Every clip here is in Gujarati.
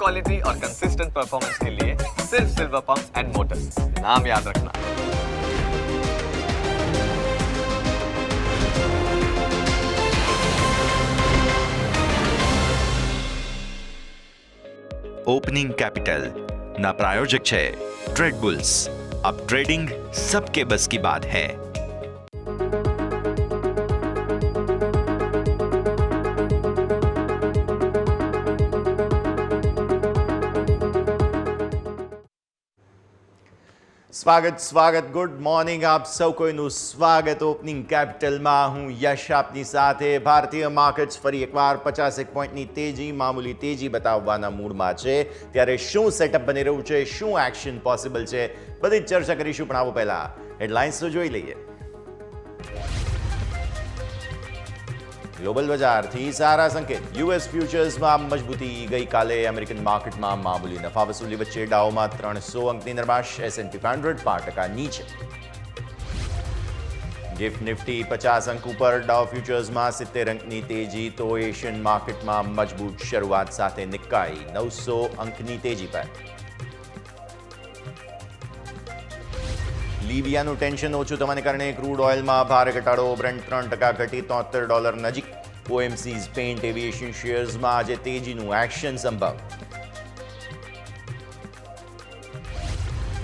क्वालिटी और कंसिस्टेंट परफॉर्मेंस के लिए सिर्फ सिल्वर पंप्स एंड मोटर्स, नाम याद रखना। ओपनिंग कैपिटल ना प्रायोजक है ट्रेड बुल्स। अब ट्रेडिंग सबके बस की बात है। સ્વાગત ગુડ મોર્નિંગ આપ સૌ કોઈનું સ્વાગત ઓપનિંગ કેપિટલમાં હું યશ આપની સાથે ભારતીય માર્કેટ્સ ફરી એકવાર 51 પોઈન્ટની તેજી મામૂલી તેજી બતાવવાના મૂડમાં છે ત્યારે શું સેટઅપ બની રહ્યું છે શું એક્શન પોસિબલ છે બધી જ ચર્ચા કરીશું પણ આવો પહેલા હેડલાઇન્સ તો જોઈ લઈએ ગ્લોબલ બજારથી સારા સંકેત યુએસ ફ્યુચર્સમાં મજબૂતી ગઈકાલે અમેરિકન માર્કેટમાં મામૂલી નફા વસૂલી વચ્ચે ડાઉમાં 300 અંકની નરમાશ S&P 500 5% નીચે ગિફ્ટ નિફ્ટી 50 અંક ઉપર ડાઉ ફ્યુચર્સમાં 70 અંકની તેજી તો એશિયન માર્કેટમાં મજબૂત શરૂઆત સાથે નિક્કાઈ 900 અંકની તેજી પર લીબિયાનું ટેન્શન ઓછું થવાને કારણે ક્રૂડ ઓઇલમાં ભારે ઘટાડો બ્રેન્ટ 3% ઘટી $73 નજીક OMC's પેન્ટ એવિએશન શેર્સમાં આજે તેજીનું એક્શન સંભવ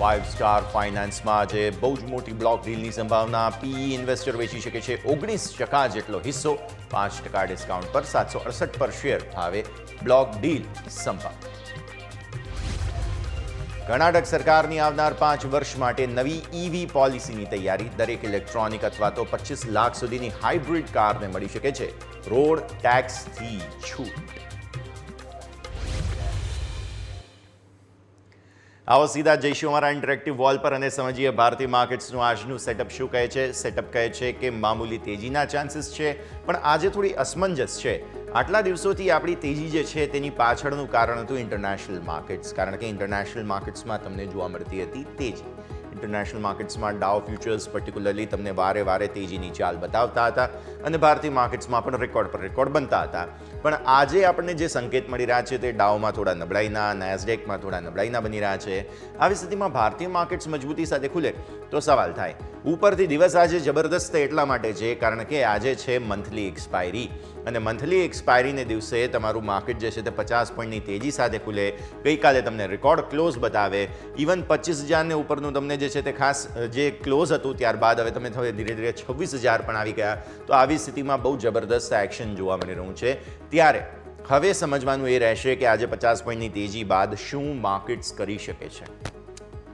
5 સ્ટાર ફાઇનાન્સમાં આજે બહુ જ મોટી બ્લોક ડીલની સંભાવના PE ઇન્વેસ્ટર વેચી શકે છે 19% જેટલો હિસ્સો 5% ડિસ્કાઉન્ટ પર 768 પર શેર ભાવે બ્લોક ડીલ સંભવ કર્ણાટક સરકારની આવનાર 5 વર્ષ માટે નવી EV પોલિસીની તૈયારી દરેક ઇલેક્ટ્રોનિક અથવા તો 25 લાખ સુધીની હાઇબ્રિડ કારને મળી શકે છે રોડ ટેક્સથી છૂટ આવો સીધા જઈશું અમારા ઇન્ટરેક્ટિવ વોલ પર અને સમજીએ ભારતીય માર્કેટ્સનું આજનું સેટઅપ શું કહે છે સેટઅપ કહે છે કે મામૂલી તેજીના ચાન્સીસ છે પણ આજે થોડી અસમંજસ છે આટલા દિવસોથી આપણી તેજી જે છે તેની પાછળનું કારણ હતું ઇન્ટરનેશનલ માર્કેટ્સ કારણ કે ઇન્ટરનેશનલ માર્કેટ્સમાં તમને જોવા મળતી હતી તેજી ઇન્ટરનેશનલ માર્કેટ્સમાં ડાઉ ફ્યુચર્સ પર્ટિક્યુલરલી તમને વારે તેજીની ચાલ બતાવતા હતા અને ભારતીય માર્કેટ્સમાં પણ રેકોર્ડ પર રેકોર્ડ બનતા હતા પણ આજે આપણને જે સંકેત મળી રહ્યા છે તે ડાઉમાં થોડા નબળાઈના નેસ્ડેકમાં થોડા નબળાઈના બની રહ્યા છે આવી સ્થિતિમાં ભારતીય માર્કેટ્સ મજબૂતી સાથે ખુલે તો સવાલ થાય ઉપરથી દિવસ આજે જબરદસ્ત એટલા માટે છે કારણ કે આજે છે મંથલી એક્સપાયરી અને મંથલી એક્સપાયરીને દિવસે તમારું માર્કેટ જે છે તે 50 પોઈન્ટની તેજી સાથે ખુલે ગઈકાલે તમને રેકોર્ડ ક્લોઝ બતાવે ઇવન 25,000ને ઉપરનું તમને જે છે તે ખાસ જે ક્લોઝ હતું ત્યારબાદ હવે તમે ધીરે ધીરે 26,000 પણ આવી ગયા તો આવી સ્થિતિમાં બહુ જબરદસ્ત એક્શન જોવા મળી રહ્યું છે ત્યારે હવે સમજવાનું એ રહેશે કે આજે 50 પોઈન્ટની તેજી બાદ શું માર્કેટ્સ કરી શકે છે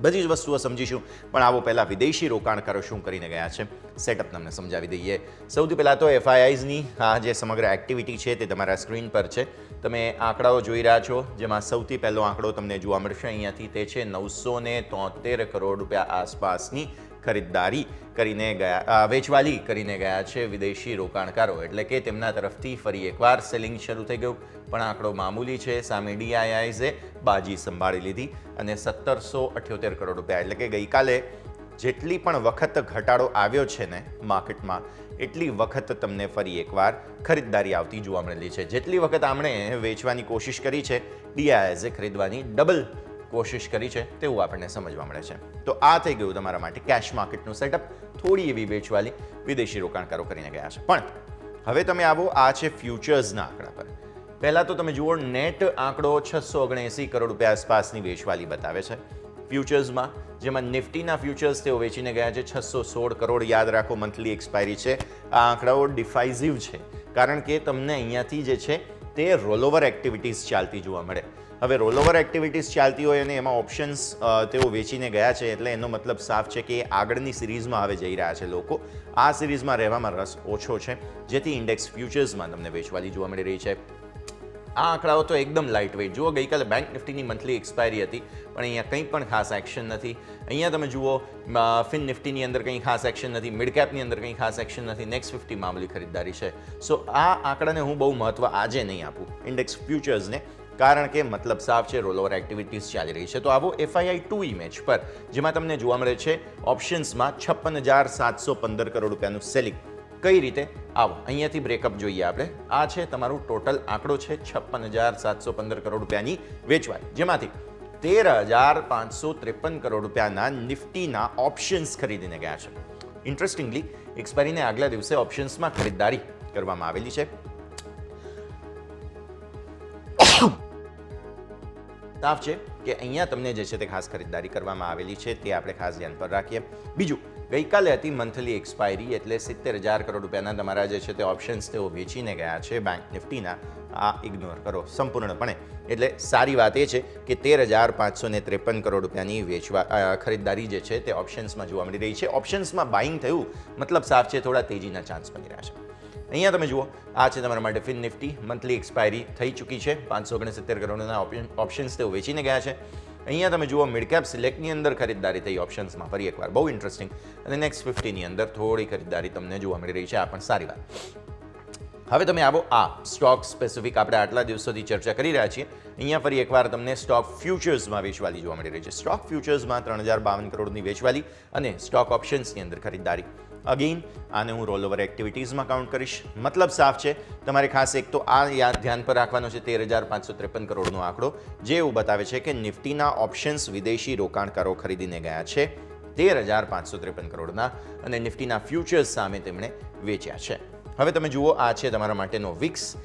બધી જ વસ્તુઓ સમજીશું પણ આવો પહેલાં વિદેશી રોકાણકારો શું કરીને ગયા છે સેટઅપ તમને સમજાવી દઈએ સૌથી પહેલાં તો FIIsની આ જે સમગ્ર એક્ટિવિટી છે તે તમારા સ્ક્રીન પર છે તમે આંકડાઓ જોઈ રહ્યા છો જેમાં સૌથી પહેલો આંકડો તમને જોવા મળશે અહીંયાથી તે છે 973 કરોડ રૂપિયા આસપાસની ખરીદદારી કરીને ગયા વેચવાલી કરીને ગયા છે વિદેશી રોકાણકારો એટલે કે તેમના તરફથી ફરી એકવાર સેલિંગ શરૂ થઈ ગયું પણ આંકડો મામૂલી છે સામે DIIsએ બાજી સંભાળી લીધી અને 1778 કરોડ રૂપિયા એટલે કે ગઈકાલે જેટલી પણ વખત ઘટાડો આવ્યો છે ને માર્કેટમાં એટલી વખત તમને ફરી એકવાર ખરીદદારી આવતી જોવા મળેલી છે જેટલી વખત આમણે વેચવાની કોશિશ કરી છે DIIsએ ખરીદવાની ડબલ કોશિશ કરી છે તેવું આપણને સમજવા મળે છે તો આ થઈ ગયું તમારા માટે કેશ માર્કેટનું સેટઅપ થોડી એવી વેચવાલી વિદેશી રોકાણકારો કરીને ગયા છે પણ હવે તમે આવો આ છે ફ્યુચર્સના આંકડા પર પહેલાં તો તમે જુઓ નેટ આંકડો 679 કરોડ રૂપિયા આસપાસની વેચવાલી બતાવે છે ફ્યુચર્સમાં જેમાં નિફ્ટીના ફ્યુચર્સ તેઓ વેચીને ગયા છે 616 કરોડ યાદ રાખો મંથલી એક્સપાયરી છે આ આંકડાઓ ડિફાઇઝિવ છે કારણ કે તમને અહીંયાથી જે છે તે રોલઓવર એક્ટિવિટીઝ ચાલતી જોવા મળે હવે રોલઓવર એક્ટિવિટીઝ ચાલતી હોય અને એમાં ઓપ્શન્સ તેઓ વેચીને ગયા છે એટલે એનો મતલબ સાફ છે કે આગળની સિરીઝમાં હવે જઈ રહ્યા છે લોકો આ સિરીઝમાં રહેવામાં રસ ઓછો છે જેથી ઇન્ડેક્સ ફ્યુચર્સમાં તમને વેચવાલી જોવા મળી રહી છે આ આંકડાઓ તો એકદમ લાઇટ વેઇટ જુઓ ગઈકાલે બેંક નિફ્ટીની મંથલી એક્સપાયરી હતી પણ અહીંયા કંઈ પણ ખાસ એક્શન નથી અહીંયા તમે જુઓ ફિન નિફ્ટીની અંદર કંઈ ખાસ એક્શન નથી મિડ કેપની અંદર કંઈ ખાસ એક્શન નથી નેક્સ્ટ 50 મામૂલી ખરીદદારી છે સો આ આંકડાને હું બહુ મહત્વ આજે નહીં આપું ઇન્ડેક્સ ફ્યુચર્સને કારણ કે મતલબ સાફ છે રોલઓવર એક્ટિવિટીઝ ચાલી રહી છે તો આવો FII2 ઇમેજ પર જેમાં તમને જોવા મળે છે ઓપ્શન્સમાં 56,715 કરોડ રૂપિયાનું સેલિંગ કઈ રીતે? આવો અહીંયાથી બ્રેકઅપ જોઈએ આપણે. આ છે તમારું ટોટલ આંકડો છે 56,715 કરોડ રૂપિયાની વેચવાલી, જેમાંથી 13,553 કરોડ રૂપિયાના નિફ્ટીના ઓપ્શન્સ ખરીદીને ગયા છે. ઇન્ટરેસ્ટિંગલી એક્સપાયરીને આગલા દિવસે ઓપ્શન્સમાં ખરીદદારી કરવામાં આવેલી છે. સાફ છે કે અહીંયા તમને જે છે તે ખાસ ખરીદદારી કરવામાં આવેલી છે, તે આપણે ખાસ ધ્યાન પર રાખીએ. બીજું, ગઈકાલે હતી મંથલી એક્સપાયરી, એટલે 70,000 કરોડ રૂપિયાના તમારા જે છે તે ઓપ્શન્સ તેઓ વેચીને ગયા છે બેંક નિફ્ટીના. આ ઇગ્નોર કરો સંપૂર્ણપણે. એટલે સારી વાત એ છે કે 13,553 કરોડ રૂપિયાની ખરીદદારી જે છે તે ઓપ્શન્સમાં જોવા મળી રહી છે. ઓપ્શન્સમાં બાઇંગ થયું મતલબ સાફ છે થોડા તેજીના ચાન્સ બની રહ્યા છે. અહીંયા તમે જુઓ, આ છે તમારા માટે ફિન નિફ્ટી. મંથલી એક્સપાયરી થઈ ચૂકી છે. 569 કરોડના ઓપ્શન્સ તેઓ વેચીને ગયા છે. અહીંયા તમે જુઓ, મિડ કેપ સિલેક્ટની અંદર ખરીદદારી થઈ ઓપ્શન્સમાં ફરી એકવાર, બહુ ઇન્ટરેસ્ટિંગ. અને નેક્સ્ટ 50ની અંદર થોડી ખરીદદારી તમને જોવા મળી રહી છે, આ પણ સારી વાત. હવે તમે આવો આ સ્ટોક સ્પેસિફિક આપણે આટલા દિવસોથી ચર્ચા કરી રહ્યા છીએ. અહીંયા ફરી એકવાર તમને સ્ટોક ફ્યુચર્સમાં વેચવાલી જોવા મળી રહી છે. સ્ટોક ફ્યુચર્સમાં 3,052 કરોડની વેચવાલી અને સ્ટોક ઓપ્શન્સની અંદર ખરીદદારી. અગેઇન આને હું રોલ ઓવર એક્ટિવિટીઝમાં કાઉન્ટ કરીશ. મતલબ સાફ છે, તમારે ખાસ એક તો આ યાદ ધ્યાન પર રાખવાનો છે 13,553 કરોડનો આંકડો, જે એવું બતાવે છે કે નિફ્ટીના ઓપ્શન્સ વિદેશી રોકાણકારો ખરીદીને ગયા છે 13,553 કરોડના, અને નિફ્ટીના ફ્યુચર્સ સામે તેમણે વેચ્યા છે. હવે તમે જુઓ, આ છે તમારા માટેનો વિક્સ.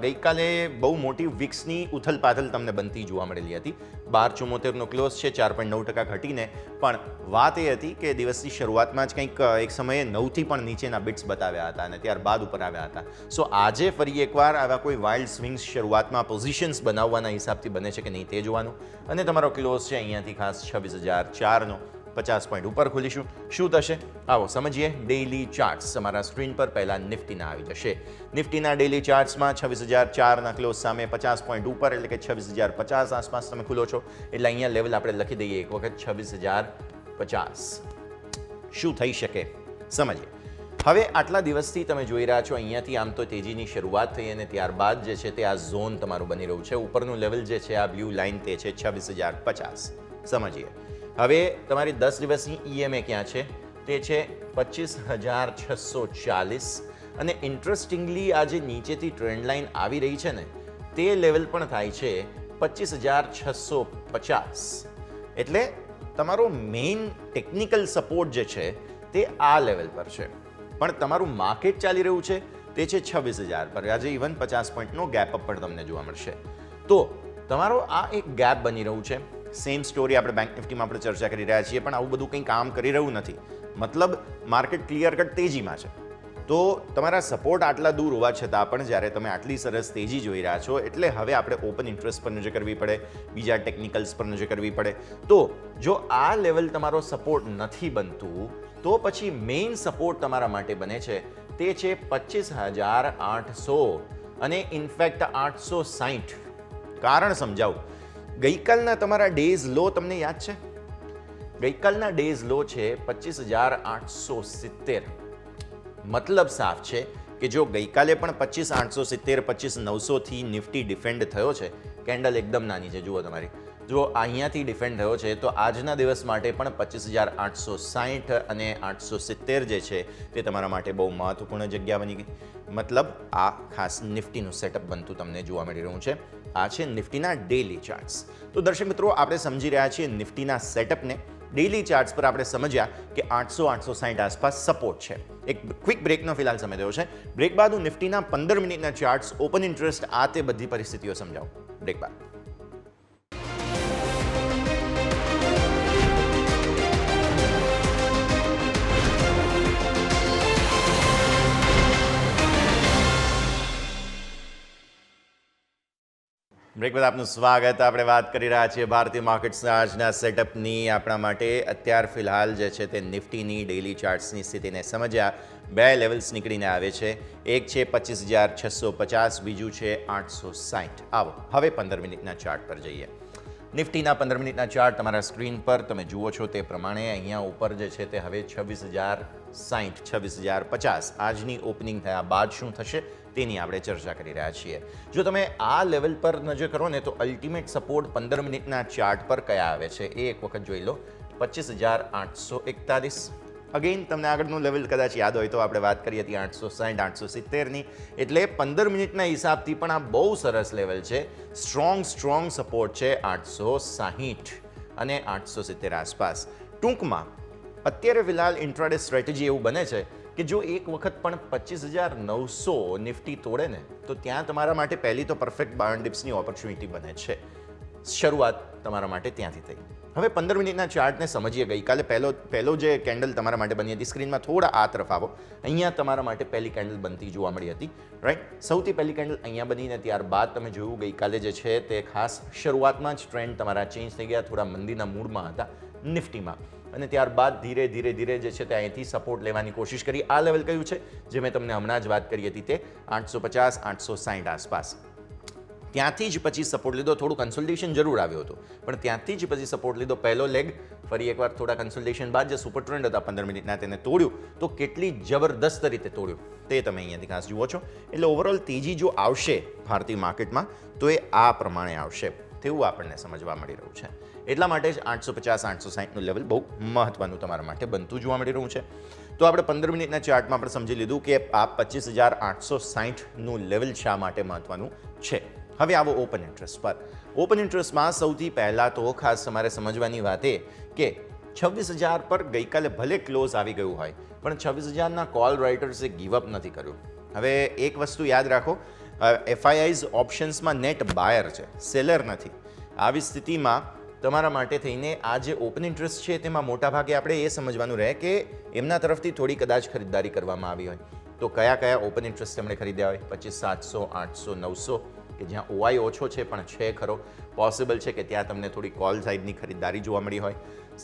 ગઈકાલે બહુ મોટી વિક્સની ઉથલપાથલ તમને બનતી જોવા મળેલી હતી. 12.74નો ક્લોઝ છે, 4.9% ઘટીને. પણ વાત એ હતી કે દિવસની શરૂઆતમાં જ કંઈક એક સમયે 9થી પણ નીચેના બિટ્સ બતાવ્યા હતા અને ત્યારબાદ ઉપર આવ્યા હતા. સો આજે ફરી એકવાર આવા કોઈ વાઇલ્ડ સ્વિંગ્સ શરૂઆતમાં પોઝિશન્સ બનાવવાના હિસાબથી બને છે કે નહીં તે જોવાનું. અને તમારો ક્લોઝ છે અહીંયાથી ખાસ 26,004નો. 50 પોઈન્ટ ઉપર ખોલીશું. શું થશે આવો સમજીએ. ડેઇલી ચાર્ટ્સ તમારા સ્ક્રીન પર પહેલા નિફ્ટીના આવી જશે. નિફ્ટીના ડેઇલી ચાર્ટ્સમાં 26,004ના ક્લોઝ સામે 50 પોઈન્ટ ઉપર, એટલે કે 26,050 આસપાસ તમે ખુલો છો. એટલે અહીંયા લેવલ આપણે લખી દઈએ એક વખત 26,050. શું થઈ શકે સમજીએ. હવે આટલા દિવસથી તમે જોઈ રહ્યા છો, અહીંયાથી આમ તો તેજીની શરૂઆત થઈ અને ત્યારબાદ જે છે તે આ ઝોન તમારું બની રહ્યું છે. ઉપરનું લેવલ જે છે આ બ્લુ લાઇન તે છે 26,050. સમજીએ. હવે તમારી 10 દિવસની EMA ક્યાં છે? તે છે 25,640. અને ઇન્ટરેસ્ટિંગલી આ જે નીચેથી ટ્રેન્ડ લાઇન આવી રહી છે ને, તે લેવલ પણ થાય છે 25,650. એટલે તમારો મેઇન ટેકનિકલ સપોર્ટ જે છે તે આ લેવલ પર છે. પણ તમારું માર્કેટ ચાલી રહ્યું છે તે છે 26,000 પર. આજે ઇવન 50 પોઈન્ટનો ગેપ અપ પણ તમને જોવા મળશે. તો તમારો આ એક ગેપ બની રહ્યું છે. સેમ સ્ટોરી આપણે બેંક નિફ્ટીમાં આપણે ચર્ચા કરી રહ્યા છીએ, પણ આવું બધું કંઈ કામ કરી રહ્યું નથી. મતલબ માર્કેટ ક્લિયર કટ તેજીમાં છે. તો તમારા સપોર્ટ આટલા દૂર હોવા છતાં પણ જ્યારે તમે આટલી સરસ તેજી જોઈ રહ્યા છો, એટલે હવે આપણે ઓપન ઇન્ટરેસ્ટ પર નજર કરવી પડે, બીજા ટેકનિકલ્સ પર નજર કરવી પડે. તો જો આ લેવલ તમારો સપોર્ટ નથી બનતું, તો પછી મેઇન સપોર્ટ તમારા માટે બને છે તે છે 25,800 અને ઇનફેક્ટ 860. કારણ સમજાવું. ગઈકાલના તમારા ડેઝ લો તમને યાદ છે? ગઈકાલના ડેઝ લો છે 25,870. મતલબ સાફ છે કે જો ગઈકાલે પણ 25,870 25,900થી નિફ્ટી ડિફેન્ડ થયો છે, કેન્ડલ એકદમ નાની છે જુઓ તમારી, જો અહીંયાથી ડિફેન્ડ થયો છે, તો આજના દિવસ માટે પણ 25,860 અને 870 જે છે તે તમારા માટે બહુ મહત્વપૂર્ણ જગ્યા બની ગઈ. મતલબ આ ખાસ નિફ્ટીનું સેટઅપ બનતું તમને જોવા મળી રહ્યું છે. આ છે નિફ્ટીના ડેઇલી ચાર્ટ્સ. તો દર્શક મિત્રો, આપણે સમજી રહ્યા છીએ નિફ્ટીના સેટઅપને. ડેઇલી ચાર્ટ્સ પર આપણે સમજ્યા કે 800-860 આસપાસ સપોર્ટ છે. એક ક્વિક બ્રેકનો ફિલહાલ સમય થયો છે. બ્રેક બાદ હું નિફ્ટીના 15 મિનિટના ચાર્ટ્સ, ઓપન ઇન્ટરેસ્ટ, આ તે બધી પરિસ્થિતિઓ સમજાવું. બ્રેક બાદ. બ્રેક બાદ આપનું સ્વાગત. આપણે વાત કરી રહ્યા છીએ ભારતીય માર્કેટ્સના આજના સેટઅપની. આપણા માટે અત્યાર ફિલહાલ જે છે તે નિફ્ટીની ડેઇલી ચાર્ટ્સની સ્થિતિને સમજ્યા. બે લેવલ્સ નીકળીને આવે છે. એક છે 25,650, બીજું છે 860. આવો હવે 15 મિનિટના ચાર્ટ પર જઈએ. નિફ્ટીના 15 મિનિટના ચાર્ટ તમારા સ્ક્રીન પર તમે જુઓ છો તે પ્રમાણે અહીંયા ઉપર જે છે તે હવે 26,060, 26,050 આજની ઓપનિંગ થયા બાદ શું થશે તેની આપણે ચર્ચા કરી રહ્યા છીએ. જો તમે આ લેવલ પર નજર કરો ને, તો અલ્ટિમેટ સપોર્ટ 15 મિનિટના ચાર્ટ પર કયા આવે છે એ એક વખત જોઈ લો. 25,841 અગેન તમને આગળનું લેવલ કદાચ યાદ હોય તો આપણે વાત કરી હતી 860 870ની, એટલે 15 મિનિટના હિસાબથી પણ આ બહુ સરસ લેવલ છે. સ્ટ્રોંગ સપોર્ટ છે 860 અને 870 આસપાસ. ટૂંકમાં અત્યારે ફિલહાલ ઇન્ટ્રાડે સ્ટ્રેટેજી એવું બને છે કે જો એક વખત પણ 25,900 નિફ્ટી તોડે ને તો ત્યાં તમારા માટે પહેલી તો પરફેક્ટ બાય ઓન ડિપ્સની ઓપોર્ચ્યુનિટી બને છે. શરૂઆત તમારા માટે ત્યાંથી થઈ. હવે 15 મિનિટના ચાર્ટને સમજીએ. ગઈકાલે પહેલો જે કેન્ડલ તમારા માટે બની હતી, સ્ક્રીનમાં થોડા આ તરફ આવો, અહીંયા તમારા માટે પહેલી કેન્ડલ બનતી જોવા મળી હતી, રાઈટ. સૌથી પહેલી કેન્ડલ અહીંયા બનીને ત્યારબાદ તમે જોયું ગઈકાલે જે છે તે ખાસ શરૂઆતમાં જ ટ્રેન્ડ તમારા ચેન્જ થઈ ગયા, થોડા મંદીના મૂડમાં હતા નિફ્ટીમાં, અને ત્યારબાદ ધીરે ધીરે જે છે તે અહીંથી સપોર્ટ લેવાની કોશિશ કરી. આ લેવલ કયું છે જે મેં તમને હમણાં જ વાત કરી હતી, તે 850 860 આસપાસ. ત્યાંથી જ પછી સપોર્ટ લીધો. થોડું કન્સોલિડેશન જરૂર આવ્યું હતું, પણ ત્યાંથી જ પછી સપોર્ટ લીધો. પહેલો લેગ ફરી એકવાર થોડા કન્સોલિડેશન બાદ જે સુપર ટ્રેન્ડ હતા 15 મિનિટના તેને તોડ્યું, તો કેટલી જબરદસ્ત રીતે તોડ્યું તે તમે અહીંયાથી ખાસ જુઓ છો. એટલે ઓવરઓલ તેજી જો આવશે ભારતીય માર્કેટમાં તો એ આ પ્રમાણે આવશે તેવું આપણને સમજવા મળી રહ્યું છે. એટલા માટે જ 850 860નું લેવલ બહુ મહત્વનું તમારા માટે બનતું જોવા મળી રહ્યું છે. તો આપણે 15 મિનિટના ચાર્ટમાં પણ સમજી લીધું કે આ 25,860નું લેવલ શા માટે મહત્વનું છે. હવે આવો ઓપન ઇન્ટરેસ્ટ પર. ઓપન ઇન્ટરેસ્ટમાં સૌથી પહેલાં તો ખાસ તમારે સમજવાની વાત એ કે 26,000 પર ગઈકાલે ભલે ક્લોઝ આવી ગયું હોય, પણ 26,000ના કોલ રાઇટર્સે ગીવઅપ નથી કર્યું. હવે એક વસ્તુ યાદ રાખો, FIIs ઓપ્શન્સમાં નેટ બાયર છે, સેલર નથી. આવી સ્થિતિમાં તમારા માટે થઈને આ જે ઓપન ઇન્ટરેસ્ટ છે તેમાં મોટાભાગે આપણે એ સમજવાનું રહે કે એમના તરફથી થોડી કદાચ ખરીદદારી કરવામાં આવી હોય તો કયા ઓપન ઇન્ટરેસ્ટ તેમણે ખરીદ્યા હોય. 25,700 800 900 કે જ્યાં OI ઓછો છે પણ છે ખરો, પોસિબલ છે કે ત્યાં તમને થોડી કોલ સાઇડની ખરીદદારી જોવા મળી હોય.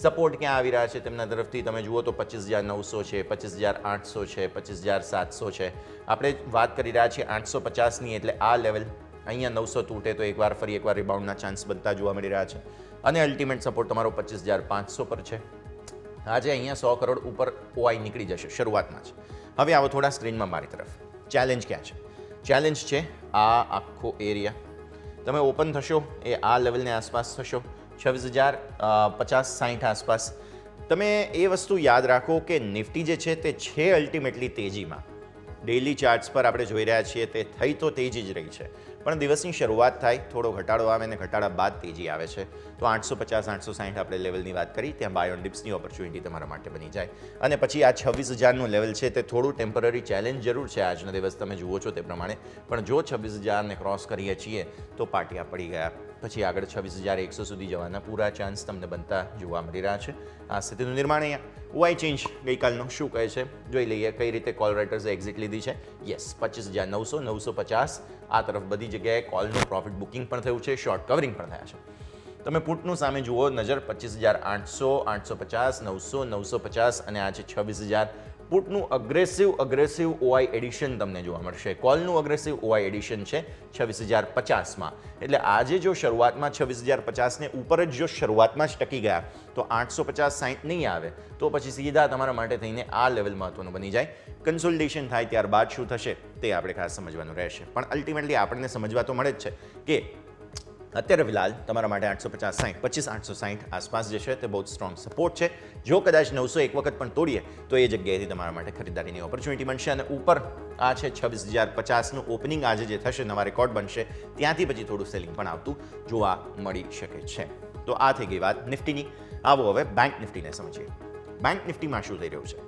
સપોર્ટ ક્યાં આવી રહ્યા છે તેમના તરફથી તમે જુઓ તો 25,900 છે, 25,800 છે, 25,700 છે. આપણે વાત કરી રહ્યા છીએ 850ની, એટલે આ લેવલ અહીંયા 900 તૂટે તો ફરી એકવાર રિબાઉન્ડના ચાન્સ બનતા જોવા મળી રહ્યા છે. અને અલ્ટિમેટ સપોર્ટ તમારો 25,500 પર છે. આજે અહીંયા 100 કરોડ ઉપર OI નીકળી જશે શરૂઆતમાં જ. હવે આવો થોડા સ્ક્રીનમાં મારી તરફ. ચેલેન્જ ક્યાં છે? ચેલેન્જ છે આ આખો એરિયા. તમે ઓપન થશો એ આ લેવલને આસપાસ થશો, 26,050-60 આસપાસ. તમે એ વસ્તુ યાદ રાખો કે નિફ્ટી જે છે તે છે અલ્ટિમેટલી તેજીમાં. ડેઇલી ચાર્ટ્સ પર આપણે જોઈ રહ્યા છીએ તે થઈ તો તેજી જ રહી છે, પણ દિવસની શરૂઆત થાય, થોડો ઘટાડો આવે અને ઘટાડા બાદ તેજી આવે છે. તો 850-860 આપણે લેવલની વાત કરી, ત્યાં બાય ઓન ડિપ્સની ઓપોર્ચ્યુનિટી તમારા માટે બની જાય. અને પછી આ 26,000નું લેવલ છે તે થોડું ટેમ્પરરી ચેલેન્જ જરૂર છે આજનો દિવસ, તમે જુઓ છો તે પ્રમાણે, પણ જો 26,000ને ક્રોસ કરીએ છીએ તો પાટિયા પડી ગયા. પછી આગળ 26,100 સુધી જવાના પૂરા ચાન્સ તમને બનતા જોવા મળી રહ્યા છે. આ સ્થિતિનું નિર્માણ અહીંયા OI ચેન્જ ગઈકાલનો શું કહે છે જોઈ લઈએ. કઈ રીતે કોલ રાઇટર્સે એક્ઝિટ લીધી છે. યસ, 25,900 950 આ તરફ બધી જગ્યાએ કોલનું પ્રોફિટ બુકિંગ પણ થયું છે, શોર્ટ કવરિંગ પણ થયા છે. તમે પુટનું સામે જુઓ નજર, 25,800 850 900 950 અને આ છે 26,000. પુટનું અગ્રેસિવ OI એડિશન તમને જોવા મળશે. કોલનું અગ્રેસિવ OI એડિશન છે 26,050માં. એટલે આજે જો શરૂઆતમાં 26,050ને ઉપર જ જો શરૂઆતમાં જ ટકી ગયા તો 850-60 નહીં આવે તો પછી સીધા તમારા માટે થઈને આ લેવલ મહત્વનું બની જાય. કન્સોલિડેશન થાય ત્યારબાદ શું થશે તે આપણે ખાસ સમજવાનું રહેશે. પણ અલ્ટિમેટલી આપણને સમજવા તો મળે જ છે કે અત્યારે ફિલહાલ તમારા માટે 850-60 25,860 આસપાસ જે છે તે બહુ સ્ટ્રોંગ સપોર્ટ છે. જો કદાચ 900 એક વખત પણ તોડીએ તો એ જગ્યાએથી તમારા માટે ખરીદારીની ઓપોર્ચ્યુનિટી બનશે. અને ઉપર આ છે 26,050નું ઓપનિંગ આજે જે થશે, નવા રેકોર્ડ બનશે, ત્યાંથી પછી થોડું સેલિંગ પણ આવતું જોવા મળી શકે છે. તો આ થઈ ગઈ વાત નિફ્ટીની. આવો હવે બેંક નિફ્ટીને સમજીએ. બેંક નિફ્ટીમાં શું થઈ રહ્યું છે?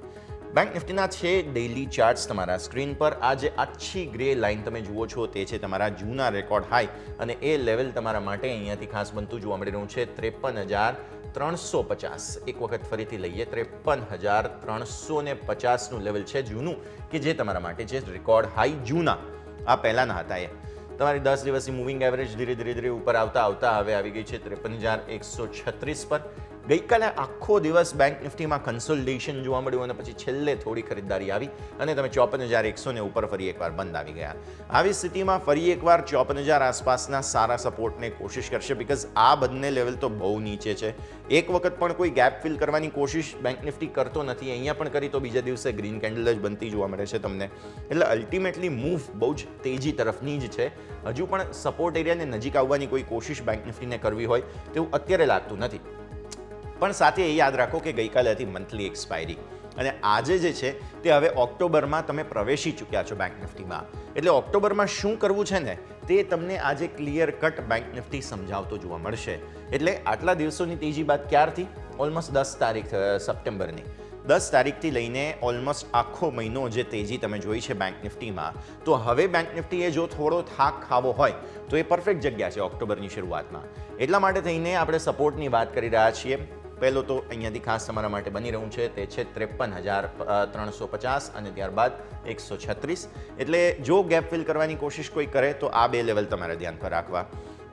બેંક નિફ્ટીના છે ડેઇલી ચાર્ટ્સ તમારા સ્ક્રીન પર. આ જે આછી ગ્રે લાઇન તમે જુઓ છો તે છે તમારા જૂના રેકોર્ડ હાઈ, અને એ લેવલ તમારા માટે અહીંયાથી ખાસ બનતું જોવા મળી રહ્યું છે 53,350. એક વખત ફરીથી લઈએ, 53,350નું લેવલ છે જૂનું, કે જે તમારા માટે છે રેકોર્ડ હાઈ જૂના. આ પહેલાંના હતા એ. તમારી 10 દિવસની મૂવિંગ એવરેજ ધીરે ધીરે ઉપર આવતા હવે આવી ગઈ છે 53,136 પર. ગઈકાલે આખો દિવસ બેંક નિફ્ટીમાં કન્સોલિડેશન જોવા મળ્યું અને પછી છેલ્લે થોડી ખરીદદારી આવી અને તમે 54,100ને ઉપર ફરી એકવાર બંધ આવી ગયા. આવી સ્થિતિમાં ફરી એકવાર 54,000 આસપાસના સારા સપોર્ટને કોશિશ કરશે, બીકોઝ આ બંને લેવલ તો બહુ નીચે છે. એક વખત પણ કોઈ ગેપ ફિલ કરવાની કોશિશ બેંક નિફ્ટી કરતો નથી. અહીંયા પણ કરી તો બીજા દિવસે ગ્રીન કેન્ડલ જ બનતી જોવા મળે છે તમને. એટલે અલ્ટિમેટલી મૂવ બહુ જ તેજી તરફની જ છે. હજુ પણ સપોર્ટ એરિયાને નજીક આવવાની કોઈ કોશિશ બેંક નિફ્ટીને કરવી હોય તેવું અત્યારે લાગતું નથી. પણ સાથે એ યાદ રાખો કે ગઈકાલે હતી મંથલી એક્સપાયરી, અને આજે જે છે તે હવે ઓક્ટોબરમાં તમે પ્રવેશી ચૂક્યા છો બેંક નિફ્ટીમાં. એટલે ઓક્ટોબરમાં શું કરવું છે ને તે તમને આજે ક્લિયર કટ બેંક નિફ્ટી સમજાવતો જોવા મળશે. એટલે આટલા દિવસોની તેજી બાદ ક્યારથી? ઓલમોસ્ટ 10 તારીખ સપ્ટેમ્બરની 10 તારીખથી લઈને ઓલમોસ્ટ આખો મહિનો જે તેજી તમે જોઈ છે બેંક નિફ્ટીમાં, તો હવે બેંક નિફ્ટીએ જો થોડો થાક ખાવો હોય તો એ પરફેક્ટ જગ્યા છે ઓક્ટોબરની શરૂઆતમાં. એટલા માટે થઈને આપણે સપોર્ટની વાત કરી રહ્યા છીએ. પહેલો તો અહીંયાથી ખાસ તમારા માટે બની રહ્યું છે તે છે 53,350 અને ત્યારબાદ 136. એટલે જો ગેપ ફિલ કરવાની કોશિશ કોઈ કરે તો આ બે લેવલ તમારે ધ્યાન પર રાખવા.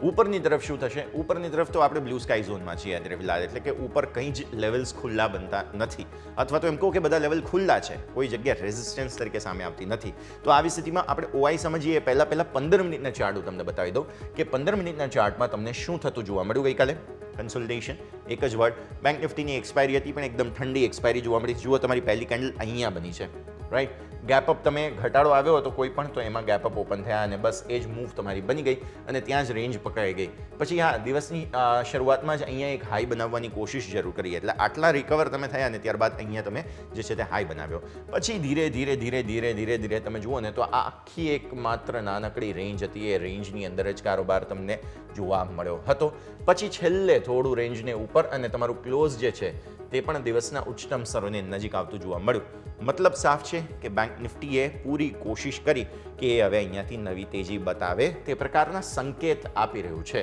ઉપરની તરફ શું થશે? ઉપરની તરફ તો આપણે બ્લુ સ્કાય ઝોનમાં છીએ અત્યારે ફિલહાલ, એટલે કે ઉપર કંઈ જ લેવલ્સ ખુલ્લા બનતા નથી, અથવા તો એમ કહું કે બધા લેવલ ખુલ્લા છે, કોઈ જગ્યા રેઝિસ્ટન્સ તરીકે સામે આવતી નથી. તો આવી સ્થિતિમાં આપણે ઓઆઈ સમજીએ પહેલા 15 મિનિટના ચાર્ટ હું તમને બતાવી દઉં કે 15 મિનિટના ચાર્ટમાં તમને શું થતું જોવા મળ્યું ગઈકાલે. કન્સોલિડેશન, એક જ વર્ડ. બેંક નિફ્ટીની એક્સપાયરી હતી પણ એકદમ ઠંડી એક્સપાયરી જોવા મળી. જુઓ તમારી પહેલી કેન્ડલ અહીંયા બની છે, રાઈટ. ગેપઅપ તમે ઘટાડો આવ્યો હતો કોઈ પણ, તો એમાં ગેપઅપ ઓપન થયા અને બસ એ જ મૂવ તમારી બની ગઈ અને ત્યાં જ રેન્જ પકડાઈ ગઈ. પછી હા, દિવસની શરૂઆતમાં જ અહીંયા એક હાઈ બનાવવાની કોશિશ જરૂર કરી, એટલે આટલા રિકવર તમે થયા અને ત્યારબાદ અહીંયા તમે જે છે તે હાઈ બનાવ્યો. પછી ધીરે ધીરે તમે જુઓ ને તો આ આખી એક માત્ર નાનકડી રેન્જ હતી, એ રેન્જની અંદર જ કારોબાર તમને જોવા મળ્યો હતો. પછી છેલ્લે થોડું રેન્જને ઉપર અને તમારું ક્લોઝ જે છે તે પણ દિવસના ઉચ્ચતમ સ્તરોને નજીક આવતું જોવા મળ્યું. મતલબ સાફ છે કે બેંક નિફ્ટીએ પૂરી કોશિશ કરી કે એ હવે અહીંયાથી નવી તેજી બતાવે તે પ્રકારના સંકેત આપી રહ્યું છે.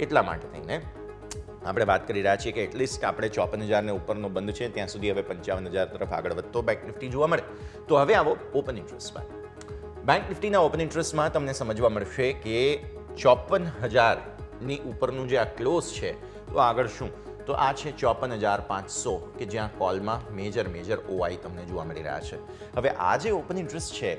એટલા માટે થઈને આપણે વાત કરી રહ્યા છીએ કે એટલીસ્ટ આપણે 54,000 ઉપરનો બંધ છે ત્યાં સુધી હવે 55,000 તરફ આગળ વધતો બેંક નિફ્ટી જોવા મળે. તો હવે આવો ઓપન ઇન્ટરેસ્ટમાં. બેંક નિફ્ટીના ઓપન ઇન્ટરેસ્ટમાં તમને સમજવા મળશે કે 54,000ની ઉપરનું જે આ ક્લોઝ છે, તો આગળ શું? તો આ છે 54,500 કે જ્યાં કોલમાં મેજર ઓઆઈ તમને જોવા મળી રહ્યા છે. હવે આ જે ઓપન ઇન્ટરેસ્ટ છે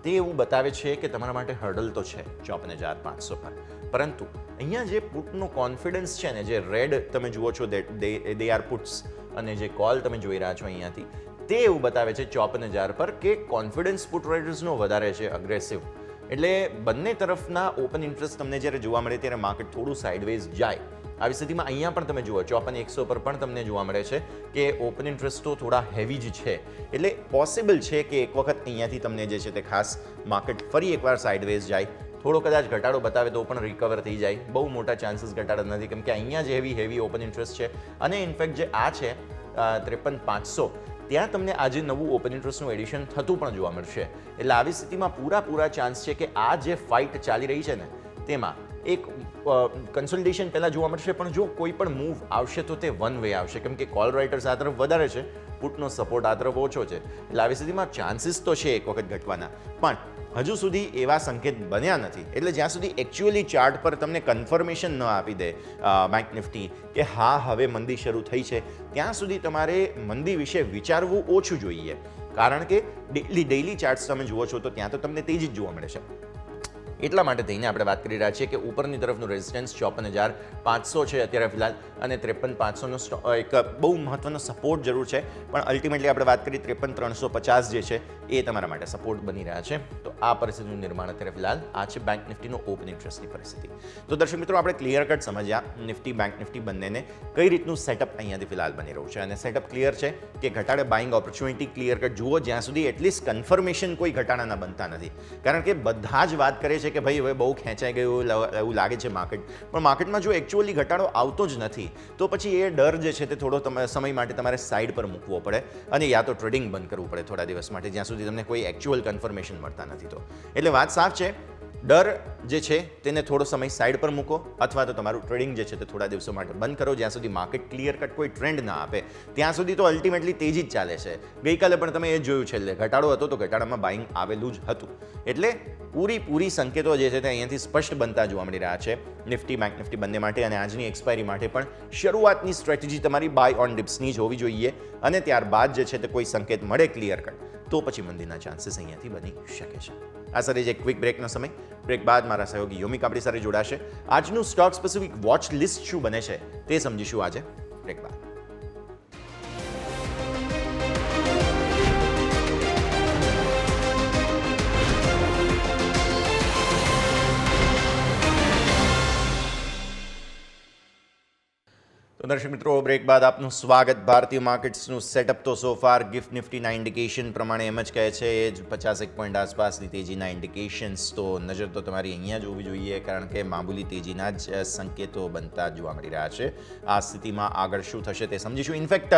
તે એવું બતાવે છે કે તમારા માટે હર્ડલ તો છે 54,500 પર, પરંતુ અહીંયા જે પુટનો કોન્ફિડન્સ છે ને, જે રેડ તમે જુઓ છો દે આર પુટ્સ, અને જે કોલ તમે જોઈ રહ્યા છો અહીંયાથી, તે એવું બતાવે છે 54,000 પર કે કોન્ફિડન્સ પુટ રાઇડર્સનો વધારે છે, અગ્રેસિવ. એટલે બંને તરફના ઓપન ઇન્ટરેસ્ટ તમને જ્યારે જોવા મળે ત્યારે માર્કેટ થોડું સાઇડવેઝ જાય. આવી સ્થિતિમાં અહીંયા પણ તમે જુઓ 54,100 પર પણ તમને જોવા મળે છે કે ઓપન ઇન્ટરેસ્ટ તો થોડા હેવી જ છે. એટલે પોસિબલ છે કે એક વખત અહીંયાથી તમને જે છે તે ખાસ માર્કેટ ફરી એકવાર સાઇડવેઝ જાય, થોડો કદાચ ઘટાડો બતાવે તો પણ રિકવર થઈ જાય. બહુ મોટા ચાન્સીસ ઘટાડા નથી, કેમ કે અહીંયા જ હેવી ઓપન ઇન્ટરેસ્ટ છે. અને ઇનફેક્ટ જે આ છે 53,500, ત્યાં તમને આજે નવું ઓપન ઇન્ટરેસ્ટનું એડિશન થતું પણ જોવા મળશે. એટલે આવી સ્થિતિમાં પૂરા ચાન્સ છે કે આ જે ફાઇટ ચાલી રહી છે ને તેમાં એક કન્સોલિડેશન પહેલાં જોવા મળશે, પણ જો કોઈ પણ મૂવ આવશે તો તે વન વે આવશે, કેમ કે કોલ રાઇટર્સ આ તરફ વધારે છે, પુટનો સપોર્ટ આ તરફ ઓછો છે. એટલે આવી સ્થિતિમાં ચાન્સીસ તો છે એક વખત ઘટવાના, પણ હજુ સુધી એવા સંકેત બન્યા નથી. એટલે જ્યાં સુધી એકચ્યુઅલી ચાર્ટ પર તમને કન્ફર્મેશન ન આપી દે બેંક નિફ્ટી કે હા હવે મંદી શરૂ થઈ છે, ત્યાં સુધી તમારે મંદી વિશે વિચારવું ઓછું જોઈએ. કારણ કે ડેઇલી ચાર્ટ્સ તમે જુઓ છો તો ત્યાં તો તમને તેજી જ જોવા મળે છે. એટલા માટે થઈને આપણે વાત કરી રહ્યા છીએ કે ઉપરની તરફનું રેઝિસ્ટન્સ 54,500 છે અત્યારે ફિલહાલ, અને 53,500નો એક બહુ મહત્વનો સપોર્ટ જરૂર છે. પણ અલ્ટિમેટલી આપણે વાત કરી 53,350 જે છે એ તમારા માટે સપોર્ટ બની રહ્યા છે. તો આ પરિસ્થિતિનું નિર્માણ અત્યારે ફિલહાલ આ છે બેંક નિફ્ટીનો ઓપન ઇન્ટરેસ્ટની પરિસ્થિતિ. તો દર્શક મિત્રો, આપણે ક્લિયર કટ સમજ્યા નિફ્ટી બેંક નિફ્ટી બંનેને કઈ રીતનું સેટઅપ અહીંયાથી ફિલહાલ બની રહ્યું છે. અને સેટઅપ ક્લિયર છે કે ઘટાડે બાઇંગ ઓપોર્ચ્યુનિટી ક્લિયર કટ જુઓ જ્યાં સુધી એટલીસ્ટ કન્ફર્મેશન કોઈ ઘટાડાના બનતા નથી. કારણ કે બધા જ વાત કરે છે કે ભાઈ હવે બહુ ખેંચાઈ ગયું એવું લાગે છે માર્કેટ, પણ માર્કેટમાં જો એકચ્યુઅલી ઘટાડો આવતો જ નથી તો પછી એ ડર જે છે તે થોડો સમય માટે તમારે સાઈડ પર મૂકવો પડે અને યા તો ટ્રેડિંગ બંધ કરવું પડે થોડા દિવસ માટે, જ્યાં સુધી તમને કોઈ એકચ્યુઅલ કન્ફર્મેશન મળતા નથી. તો એટલે વાત સાફ છે, ડર જે છે તેને થોડો સમય સાઈડ પર મૂકો, અથવા તો તમારું ટ્રેડિંગ જે છે તે થોડા દિવસો માટે બંધ કરો, જ્યાં સુધી માર્કેટ ક્લિયર કટ કોઈ ટ્રેન્ડ ના આપે ત્યાં સુધી. તો અલ્ટિમેટલી તેજી જ ચાલે છે. ગઈકાલે પણ તમે એ જોયું, છેલ્લે ઘટાડો હતો તો ઘટાડામાં બાઇંગ આવેલું જ હતું. એટલે પૂરી સંકેતો જે છે તે અહીંયાથી સ્પષ્ટ બનતા જોવા મળી રહ્યા છે નિફ્ટી બેંક નિફ્ટી બંને માટે. અને આજની એક્સપાયરી માટે પણ શરૂઆતની સ્ટ્રેટેજી તમારી બાય ઓન ડિપ્સની જ હોવી જોઈએ, અને ત્યારબાદ જે છે તે કોઈ સંકેત મળે ક્લિયર કટ તો પછી મંદીના ચાન્સીસ અહીંયાથી બની શકે છે. આ સાથે જ એક ક્વિક બ્રેકનો સમય. બ્રેક બાદ મારા સહયોગી યોમિક આપણી સાથે જોડાશે. આજનું સ્ટોક સ્પેસિફિક વોચ લિસ્ટ શું બને છે તે સમજીશું આજે બ્રેક બાદ. તો તો દર્શક મિત્રો, બ્રેક બાદ આપનું સ્વાગત. ભારતીય માર્કેટ્સનું સેટઅપ તો સો ફાર ગિફ્ટ નિફ્ટીના ઇન્ડિકેશન પ્રમાણે એમ જ કહે છે. એ જ 51 પોઈન્ટ આસપાસની તેજીના ઇન્ડિકેશન્સ. તો નજર તો તમારી અહીંયા જ હોવી જોઈએ, કારણ કે મામૂલી તેજીના જ સંકેતો બનતા જોવા મળી રહ્યા છે. આ સ્થિતિમાં આગળ શું થશે તે સમજીશું. ઇનફેક્ટ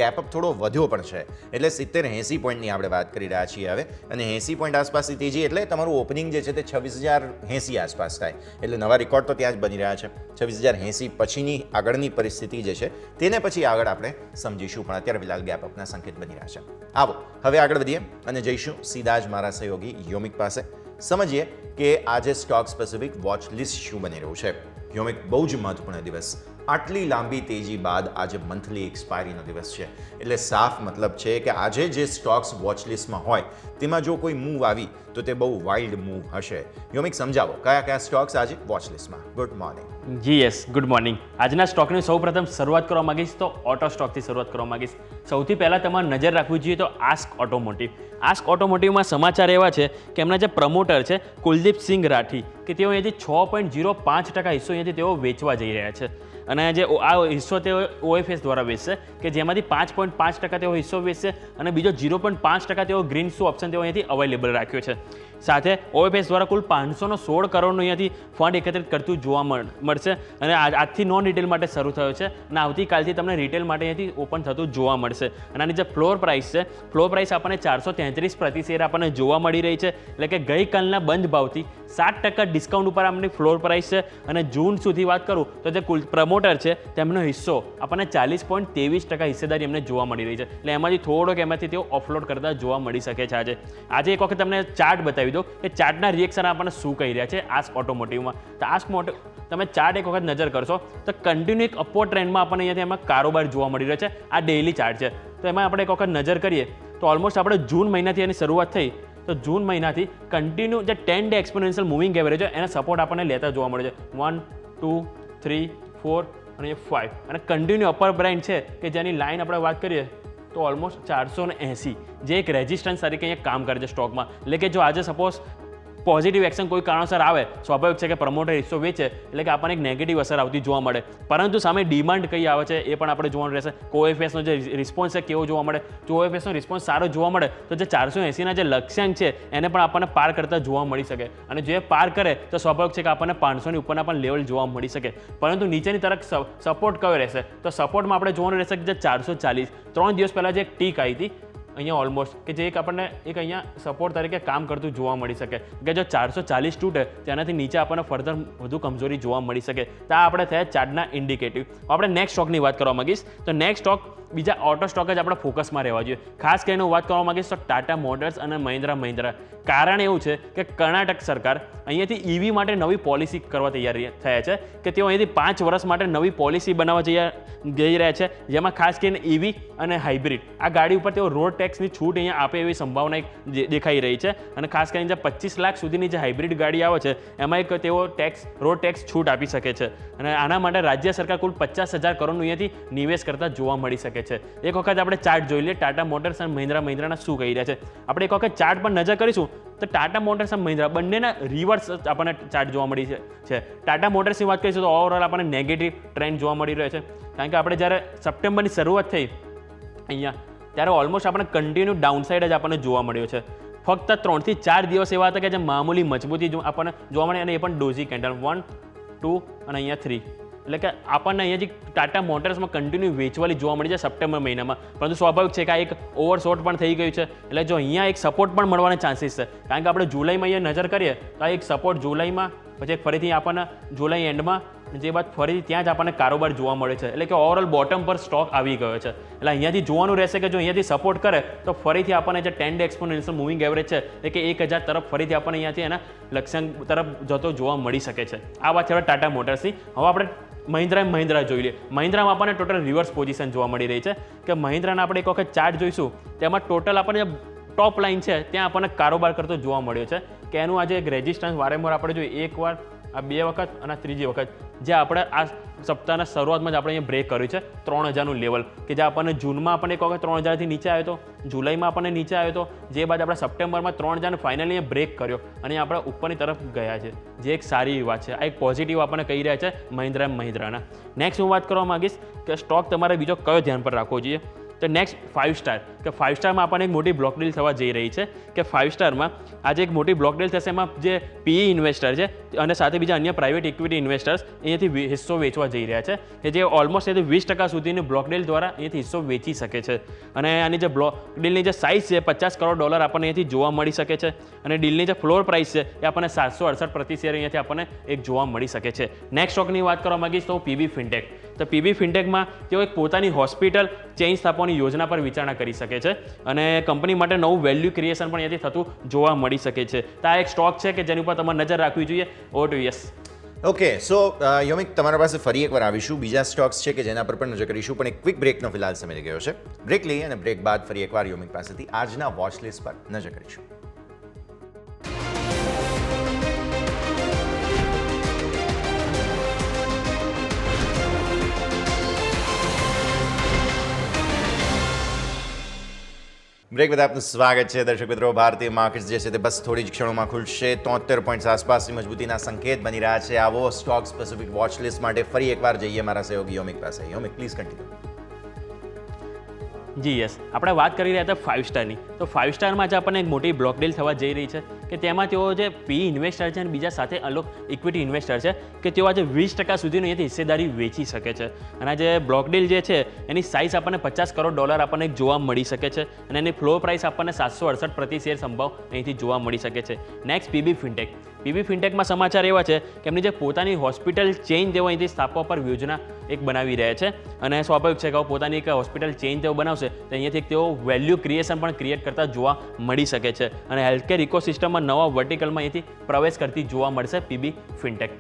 ગેપઅપ થોડો વધ્યો પણ છે, એટલે 70-80 પોઈન્ટની આપણે વાત કરી રહ્યા છીએ હવે. અને 80 પોઈન્ટ આસપાસની તેજી એટલે તમારું ઓપનિંગ જે છે તે 26,080 આસપાસ થાય. એટલે નવા રેકોર્ડ તો ત્યાં જ બની રહ્યા છે. 26,080 પછીની આગળની પરિસ્થિતિ જે છે તેને પછી આગળ આપણે સમજીશું, પણ અત્યારે ફિલહાલ ગેપ અપના સંકેત બની રહ્યા છે. આવો હવે આગળ વધીએ અને જઈશું સીધા જ મારા સહયોગી યોમિક પાસે. સમજીએ કે આજે સ્ટોક સ્પેસિફિક વોચ લિસ્ટ શું બની રહ્યું છે. યોમિક, બહુ જ મહત્વપૂર્ણ દિવસ. આટલી લાંબી તેજી બાદ આજે મંથલી એક્સપાયરીનો દિવસ છે, એટલે સાફ મતલબ છે કે આજે જે સ્ટોક્સ વોચ લિસ્ટમાં હોય તેમાં જો કોઈ મૂવ આવી તો તે બહુ વાઇલ્ડ મૂવ હશે. યોમિક, સમજાવો કયા કયા સ્ટોક્સ આજે વોચ લિસ્ટમાં. Good morning. જી યસ, ગુડ મોર્નિંગ. આજના સ્ટોકની સૌપ્રથમ શરૂઆત કરવા માંગીશ તો ઓટો સ્ટોકથી શરૂઆત કરવા માંગીશ. સૌથી પહેલાં તમારે નજર રાખવી જોઈએ તો આસ્ક ઓટોમોટિવ. આસ્ક ઓટોમોટિવમાં સમાચાર એવા છે કે એમના જે પ્રમોટર છે કુલદીપસિંહ રાઠી, કે તેઓ અહીંયાથી 6.05% હિસ્સો અહીંયાથી તેઓ વેચવા જઈ રહ્યા છે. અને જે આ હિસ્સો તેઓ OFS દ્વારા વેચશે, કે જેમાંથી 5.5% તેઓ હિસ્સો વેચશે અને બીજો 0.5% તેઓ ગ્રીન શૂ ઓપ્શન તેઓ અહીંયાથી અવેલેબલ રાખ્યો છે. સાથે OFS દ્વારા કુલ 516 કરોડનું અહીંયાથી ફંડ એકત્રિત કરતું જોવા મળશે. અને આજથી નોન રિટેલ માટે શરૂ થયો છે અને આવતીકાલથી તમને રિટેલ માટે અહીંયાથી ઓપન થતું જોવા મળશે. અને આની જે ફ્લોર પ્રાઇસ છે, ફ્લોર પ્રાઇસ આપણને 433 પ્રતિ શેર આપણને જોવા મળી રહી છે. એટલે કે ગઈકાલના બંધ ભાવથી 7% ડિસ્કાઉન્ટ ઉપર આપણી ફ્લોર પ્રાઇસ છે. અને જૂન સુધી વાત કરું તો જે કુલ પ્રમોટર છે તેમનો હિસ્સો આપણને 40.23% હિસ્સેદારી એમને જોવા મળી રહી છે. એટલે એમાંથી થોડોક એમાંથી તેઓ ઓફલોડ કરતા જોવા મળી શકે છે. આજે એક વખત તમને ચાર્ટ બતાવી દો કે ચાર્ટના રિએક્શન આપણને શું કહી રહ્યા છે આસ્ક ઓટોમોટિવમાં. તો આસ્ક તમે ચાર્ટ એક વખત નજર કરશો તો કન્ટિન્યુ એક અપવર્ડ ટ્રેન્ડમાં આપણને અહીંયાથી એમાં કારોબાર જોવા મળી રહ્યો છે. આ ડેઇલી ચાર્ટ છે. તો એમાં આપણે એક વખત નજર કરીએ તો ઓલમોસ્ટ આપણે જૂન મહિનાથી એની શરૂઆત થઈ, તો જૂન મહિનાથી કન્ટિન્યુ જે 10 ડે એક્સપોનેન્શિયલ મૂવિંગ એવરેજ છે એને સપોર્ટ આપણને લેતા જોવા મળે છે. 1, 2, 3, 4 અને 5. અને કન્ટિન્યુ અપર બ્રાઇન્ડ છે કે જેની લાઇન આપણે વાત કરીએ તો ઓલમોસ્ટ 480, જે એક રેઝિસ્ટન્સ તરીકે અહીંયા કામ કરે છે સ્ટોકમાં. એટલે કે જો આજે સપોઝ પોઝિટિવ એક્શન કોઈ કારણોસર આવે, સ્વાભાવિક છે કે પ્રમોટર હિસ્સો વેચે એટલે કે આપણને એક નેગેટિવ અસર આવતી જોવા મળે. પરંતુ સામે ડિમાન્ડ કઈ આવે છે એ પણ આપણે જોવાનું રહેશે. OFSનો જે રિસ્પોન્સ છે કેવો જોવા મળે. જો OFSનો રિસ્પોન્સ સારો જોવા મળે તો જે 480ના જે લક્ષ્યાંક છે એને પણ આપણને પાર કરતા જોવા મળી શકે. અને જો એ પાર કરે તો સ્વાભાવિક છે કે આપણને 500ની ઉપરના પણ લેવલ જોવા મળી શકે. પરંતુ નીચેની તરફ સપોર્ટ કયો રહેશે, તો સપોર્ટમાં આપણે જોવાનું રહેશે કે જે 440 3 દિવસ પહેલાં જે એક ટીક આવી હતી અહીંયા ઓલમોસ્ટ, કે જે એક આપણને એક અહીંયા સપોર્ટ તરીકે કામ કરતું જોવા મળી શકે. કે જો 440 તૂટે તેનાથી નીચે આપણને ફર્ધર વધુ કમજોરી જોવા મળી શકે. તો આ આપણે થયા ચાર્ટના ઇન્ડિકેટિવ. આપણે નેક્સ્ટ સ્ટોકની વાત કરવા માંગીશ તો નેક્સ્ટ સ્ટોક બીજા ઓટો સ્ટોક જ આપણે ફોકસમાં રહેવા જોઈએ. ખાસ કરીને હું વાત કરવા માંગીશ તો ટાટા મોટર્સ અને મહિન્દ્રા. કારણ એવું છે કે કર્ણાટક સરકાર અહીંયાથી EV માટે નવી પોલિસી કરવા તૈયાર થયા છે, કે તેઓ અહીંયાથી 5 વર્ષ માટે નવી પોલિસી બનાવવા જઈ રહ્યા છે, જેમાં ખાસ કરીને EV અને હાઇબ્રિડ આ ગાડી ઉપર તેઓ રોડ ટેક્સની છૂટ અહીંયા આપે એવી સંભાવના દેખાઈ રહી છે. અને ખાસ કરીને જે 25 લાખ સુધીની જે હાઇબ્રિડ ગાડી આવે છે એમાં એક તેઓ રોડ ટેક્સ છૂટ આપી શકે છે. અને આના માટે રાજ્ય સરકાર કુલ 50,000 કરોડનું અહીંયાથી નિવેશ કરતા જોવા મળી શકે છે. એક વખત આપણે ચાર્ટ જોઈ લઈએ ટાટા મોટર્સ અને મહિન્દ્રાના શું કહી રહ્યા છે. આપણે એક વખત ચાર્ટ પર નજર કરીશું તો ટાટા મોટર્સ અને મહિન્દ્રા બંનેના રિવર્સ આપણને ચાર્ટ જોવા મળી છે. ટાટા મોટર્સની વાત કરીશું તો ઓવરઓલ આપણને નેગેટિવ ટ્રેન્ડ જોવા મળી રહ્યો છે. કારણ કે આપણે જ્યારે સપ્ટેમ્બરની શરૂઆત થઈ અહીંયા ત્યારે ઓલમોસ્ટ આપણને કન્ટિન્યુ ડાઉનસાઇડ જ આપણને જોવા મળ્યો છે. ફક્ત 3 થી 4 દિવસ એવા હતા કે જે મામૂલી મજબૂતી આપણને જોવા મળે, અને એ પણ ડોઝી કેન્ડલ 1, 2 અને અહીંયા 3. એટલે કે આપણને અહીંયાથી ટાટા મોટર્સમાં કન્ટિન્યુ વેચવાલી જોવા મળી છે સપ્ટેમ્બર મહિનામાં. પરંતુ સ્વાભાવિક છે કે આ એક ઓવરશોટ પણ થઈ ગયું છે. એટલે જો અહીંયા એક સપોર્ટ પણ મળવાના ચાન્સીસ છે. કારણ કે આપણે જુલાઈમાં અહીંયા નજર કરીએ તો આ એક સપોર્ટ જુલાઈમાં, પછી ફરીથી આપણને જુલાઈ એન્ડમાં, જે બાદ ફરીથી ત્યાં જ આપણને કારોબાર જોવા મળે છે. એટલે કે ઓવરઓલ બોટમ પર સ્ટોક આવી ગયો છે. એટલે અહીંયાથી જોવાનું રહેશે કે જો અહીંયાથી સપોર્ટ કરે તો ફરીથી આપણને જે 10 ડે એક્સપોનેન્શિયલ મૂવિંગ એવરેજ છે એટલે કે 1000 તરફ ફરીથી આપણને અહીંયાથી એના લક્ષ્યાંક તરફ જતો જોવા મળી શકે છે. આ વાત છે ટાટા મોટર્સની. હવે આપણે મહિન્દ્રા જોઈ લઈએ. મહિન્દ્રામાં આપણને ટોટલ રિવર્સ પોઝિશન જોવા મળી રહી છે. કે મહિન્દ્રાના આપણે એક વખત ચાર્ટ જોઈશું તેમાં ટોટલ આપણને ટોપ લાઇન છે ત્યાં આપણને કારોબાર કરતો જોવા મળ્યો છે. કે એનું આજે એક રેઝિસ્ટન્સ વારંવાર આપણે જોઈએ, એકવાર આ 2 વખત અને ત્રીજી વખત જે આપણે આ સપ્તાહના શરૂઆતમાં જ આપણે અહીંયા બ્રેક કર્યું છે 3000નું લેવલ, કે જે આપણને જૂનમાં આપણને એક વખત 3000થી નીચે આવ્યો હતો, જુલાઈમાં આપણને નીચે આવ્યો હતો, જે બાદ આપણે સપ્ટેમ્બરમાં 3000 ફાઇનલી અહીંયા બ્રેક કર્યો અને આપણે ઉપરની તરફ ગયા છે, જે એક સારી વાત છે. આ એક પોઝિટિવ આપણને કહી રહ્યા છે મહિન્દ્રા એન્ડ મહિન્દ્રાના. નેક્સ્ટ હું વાત કરવા માંગીશ કે સ્ટોક તમારે બીજો કયો ધ્યાન પર રાખવો જોઈએ. તો નેક્સ્ટ 5 સ્ટાર, કે 5 સ્ટારમાં આપણને એક મોટી બ્લોક ડીલ થવા જઈ રહી છે, કે 5 સ્ટારમાં આજે એક મોટી બ્લોક ડીલ થશે. એમાં જે પીઈ ઇન્વેસ્ટર છે અને સાથે બીજા અન્ય પ્રાઇવેટ ઇક્વિટી ઇન્વેસ્ટર્સ અહીંયાથી હિસ્સો વેચવા જઈ રહ્યા છે, કે જે ઓલમોસ્ટ 20% સુધીની બ્લોક ડીલ દ્વારા અહીંયાથી હિસ્સો વેચી શકે છે. અને આની જે બ્લોક ડીલની જે સાઇઝ છે $50 કરોડ આપણને અહીંયાથી જોવા મળી શકે છે. અને ડીલની જે ફ્લોર પ્રાઇસ છે એ આપણને 768 પ્રતિ શેર અહીંયાથી આપણને એક જોવા મળી શકે છે. નેક્સ્ટ સ્ટોકની વાત કરવા માંગીશ તો પીબી ફિનટેક. તો પીબી ફિનટેકમાં તેઓ એક પોતાની હોસ્પિટલ ચેઇન સ્થાપવાની યોજના પર વિચારણા કરી શકે છે અને કંપની માટે નવું વેલ્યુ ક્રિએશન પણ અહીંયાથી થતું જોવા મળી શકે છે. તો આ એક સ્ટોક છે કે જેની ઉપર તમારે નજર રાખવી જોઈએ. Over to yes. ઓકે, સો યોમિક, તમારા પાસે ફરી એકવાર આવીશું. બીજા સ્ટોક્સ છે કે જેના પર પણ નજર કરીશું, પણ એક ક્વિક બ્રેકનો ફિલહાલ સમય થઈ ગયો છે. બ્રેક લઈએ અને બ્રેક બાદ ફરી એકવાર યોમિક પાસેથી આજના વોચ લિસ્ટ પર નજર કરીશું. બ્રેક બાદ આપનું સ્વાગત છે દર્શક મિત્રો. ભારતીય માર્કેટ્સ જે છે તે બસ થોડી જ ક્ષણોમાં ખુલશે. 73 પોઈન્ટ્સ આસપાસની મજબૂતીના સંકેત બની રહ્યા છે. આવો સ્ટોક સ્પેસિફિક વોચ લિસ્ટ માટે ફરી એકવાર જઈએ મારા સહયોગી યોમિક પાસે. યોમિક, પ્લીઝ કન્ટિન્યુ. જી યસ, આપણે વાત કરી રહ્યા હતા 5 સ્ટારની. તો 5 સ્ટારમાં જ આપણને એક મોટી બ્લોક ડીલ થવા જઈ રહી છે, કે તેમાં તેઓ જે પી ઇન્વેસ્ટર છે અને બીજા સાથે અલગ ઇક્વિટી ઇન્વેસ્ટર છે, કે તેઓ આજે 20% સુધીની અહીંયાથી હિસ્સેદારી વેચી શકે છે. અને આ જે બ્લોક ડીલ જે છે એની સાઇઝ આપણને $50 કરોડ આપણને જોવા મળી શકે છે અને એની ફ્લોર પ્રાઇસ આપણને 768 પ્રતિ શેર સંભાવ અહીંથી જોવા મળી શકે છે. Next PB fintech. પીબી ફિનટેકમાં સમાચાર એવા છે કે એમની જે પોતાની હોસ્પિટલ ચેઇન તેઓ અહીંથી સ્થાપવા પર યોજના એક બનાવી રહ્યા છે. અને સ્વાભાવિક છે કે પોતાની એક હોસ્પિટલ ચેઇન તેઓ બનાવશે તો અહીંયાથી તેઓ વેલ્યુ ક્રિએશન પણ ક્રિએટ કરતા જોવા મળી શકે છે અને હેલ્થકેર ઇકોસિસ્ટમમાં નવા વર્ટિકલમાં અહીંથી પ્રવેશ કરતી જોવા મળશે પીબી ફિનટેક.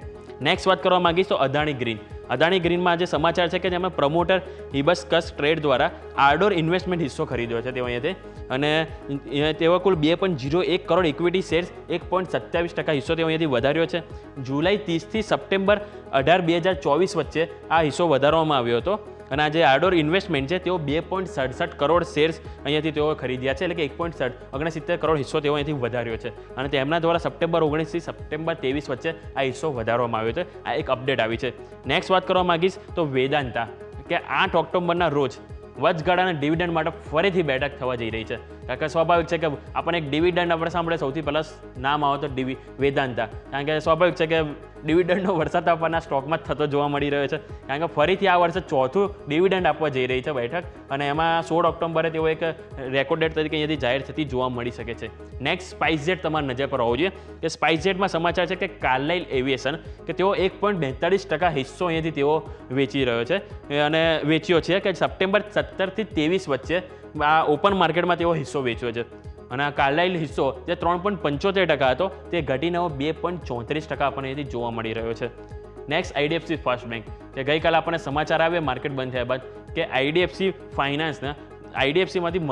નેક્સ્ટ વાત કરવા માંગીશ તો અદાણી ગ્રીન. અદાણી ગ્રીનમાં જે સમાચાર છે કે જેમાં પ્રમોટર હિબસ્કસ ટ્રેડ દ્વારા આર્ડોર ઇન્વેસ્ટમેન્ટ હિસ્સો ખરીદ્યો છે તેઓ અહીંયાથી, અને તેઓ કુલ 2.01 કરોડ ઇક્વિટી શેર્સ 1.27% હિસ્સો તેઓ અહીંયાથી વધાર્યો છે. જુલાઈ 30થી સપ્ટેમ્બર 18, 2024 વચ્ચે આ હિસ્સો વધારવામાં આવ્યો હતો. અને આ જે આર્ડોર ઇન્વેસ્ટમેન્ટ છે તેઓ 2.67 કરોડ શેર્સ અહીંયાથી તેઓ ખરીદ્યા છે, એટલે કે 1.69 કરોડ હિસ્સો તેઓ અહીંયાથી વધાર્યો છે. અને તેમના દ્વારા સપ્ટેમ્બર 19 થી સપ્ટેમ્બર 23 વચ્ચે આ હિસ્સો વધારવામાં આવ્યો છે. આ એક અપડેટ આવી છે. નેક્સ્ટ વાત કરવા માંગીશ તો વેદાંતા, કે 8 ઓક્ટોબરના રોજ વચગાળાના ડિવિડન્ડ માટે ફરીથી બેઠક થવા જઈ રહી છે. કારણ કે સ્વાભાવિક છે કે આપણને એક ડિવિડન્ડ આપણે સાંભળે સૌથી પહેલાં નામ આવે તો વેદાંતા, કારણ કે સ્વાભાવિક છે કે ડિવિડન્ડનો વરસાદ આપણના સ્ટોકમાં જ થતો જોવા મળી રહ્યો છે. કારણ કે ફરીથી આ વર્ષે ચોથું ડિવિડન્ડ આપવા જઈ રહી છે બેઠક, અને એમાં 16 ઓક્ટોબરે તેઓ એક રેકોર્ડ ડેટ તરીકે અહીંયાથી જાહેર થતી જોવા મળી શકે છે. નેક્સ્ટ સ્પાઇસજેટ તમારી નજર પર હોવો જોઈએ, કે સ્પાઇસજેટમાં સમાચાર છે કે કાર્લાઇલ એવિએશન, કે તેઓ 1.42% હિસ્સો અહીંયાથી તેઓ વેચી રહ્યો છે અને વેચ્યો છે, કે સપ્ટેમ્બર 17 થી 23 વચ્ચે આ ઓપન માર્કેટમાં તેઓ હિસ્સો વેચ્યો છે. અને આ કાર્લાઇલ હિસ્સો જે 3.75% હતો તે ઘટીને 2.34% આપણને અહીંથી જોવા મળી રહ્યો છે. નેક્સ્ટ આઈડીએફસી ફર્સ્ટ બેંક, કે ગઈકાલે આપણને સમાચાર આવ્યા માર્કેટ બંધ થયા બાદ કે આઈડીએફસી ફાઇનાન્સના આઈડીએફસીમાંથી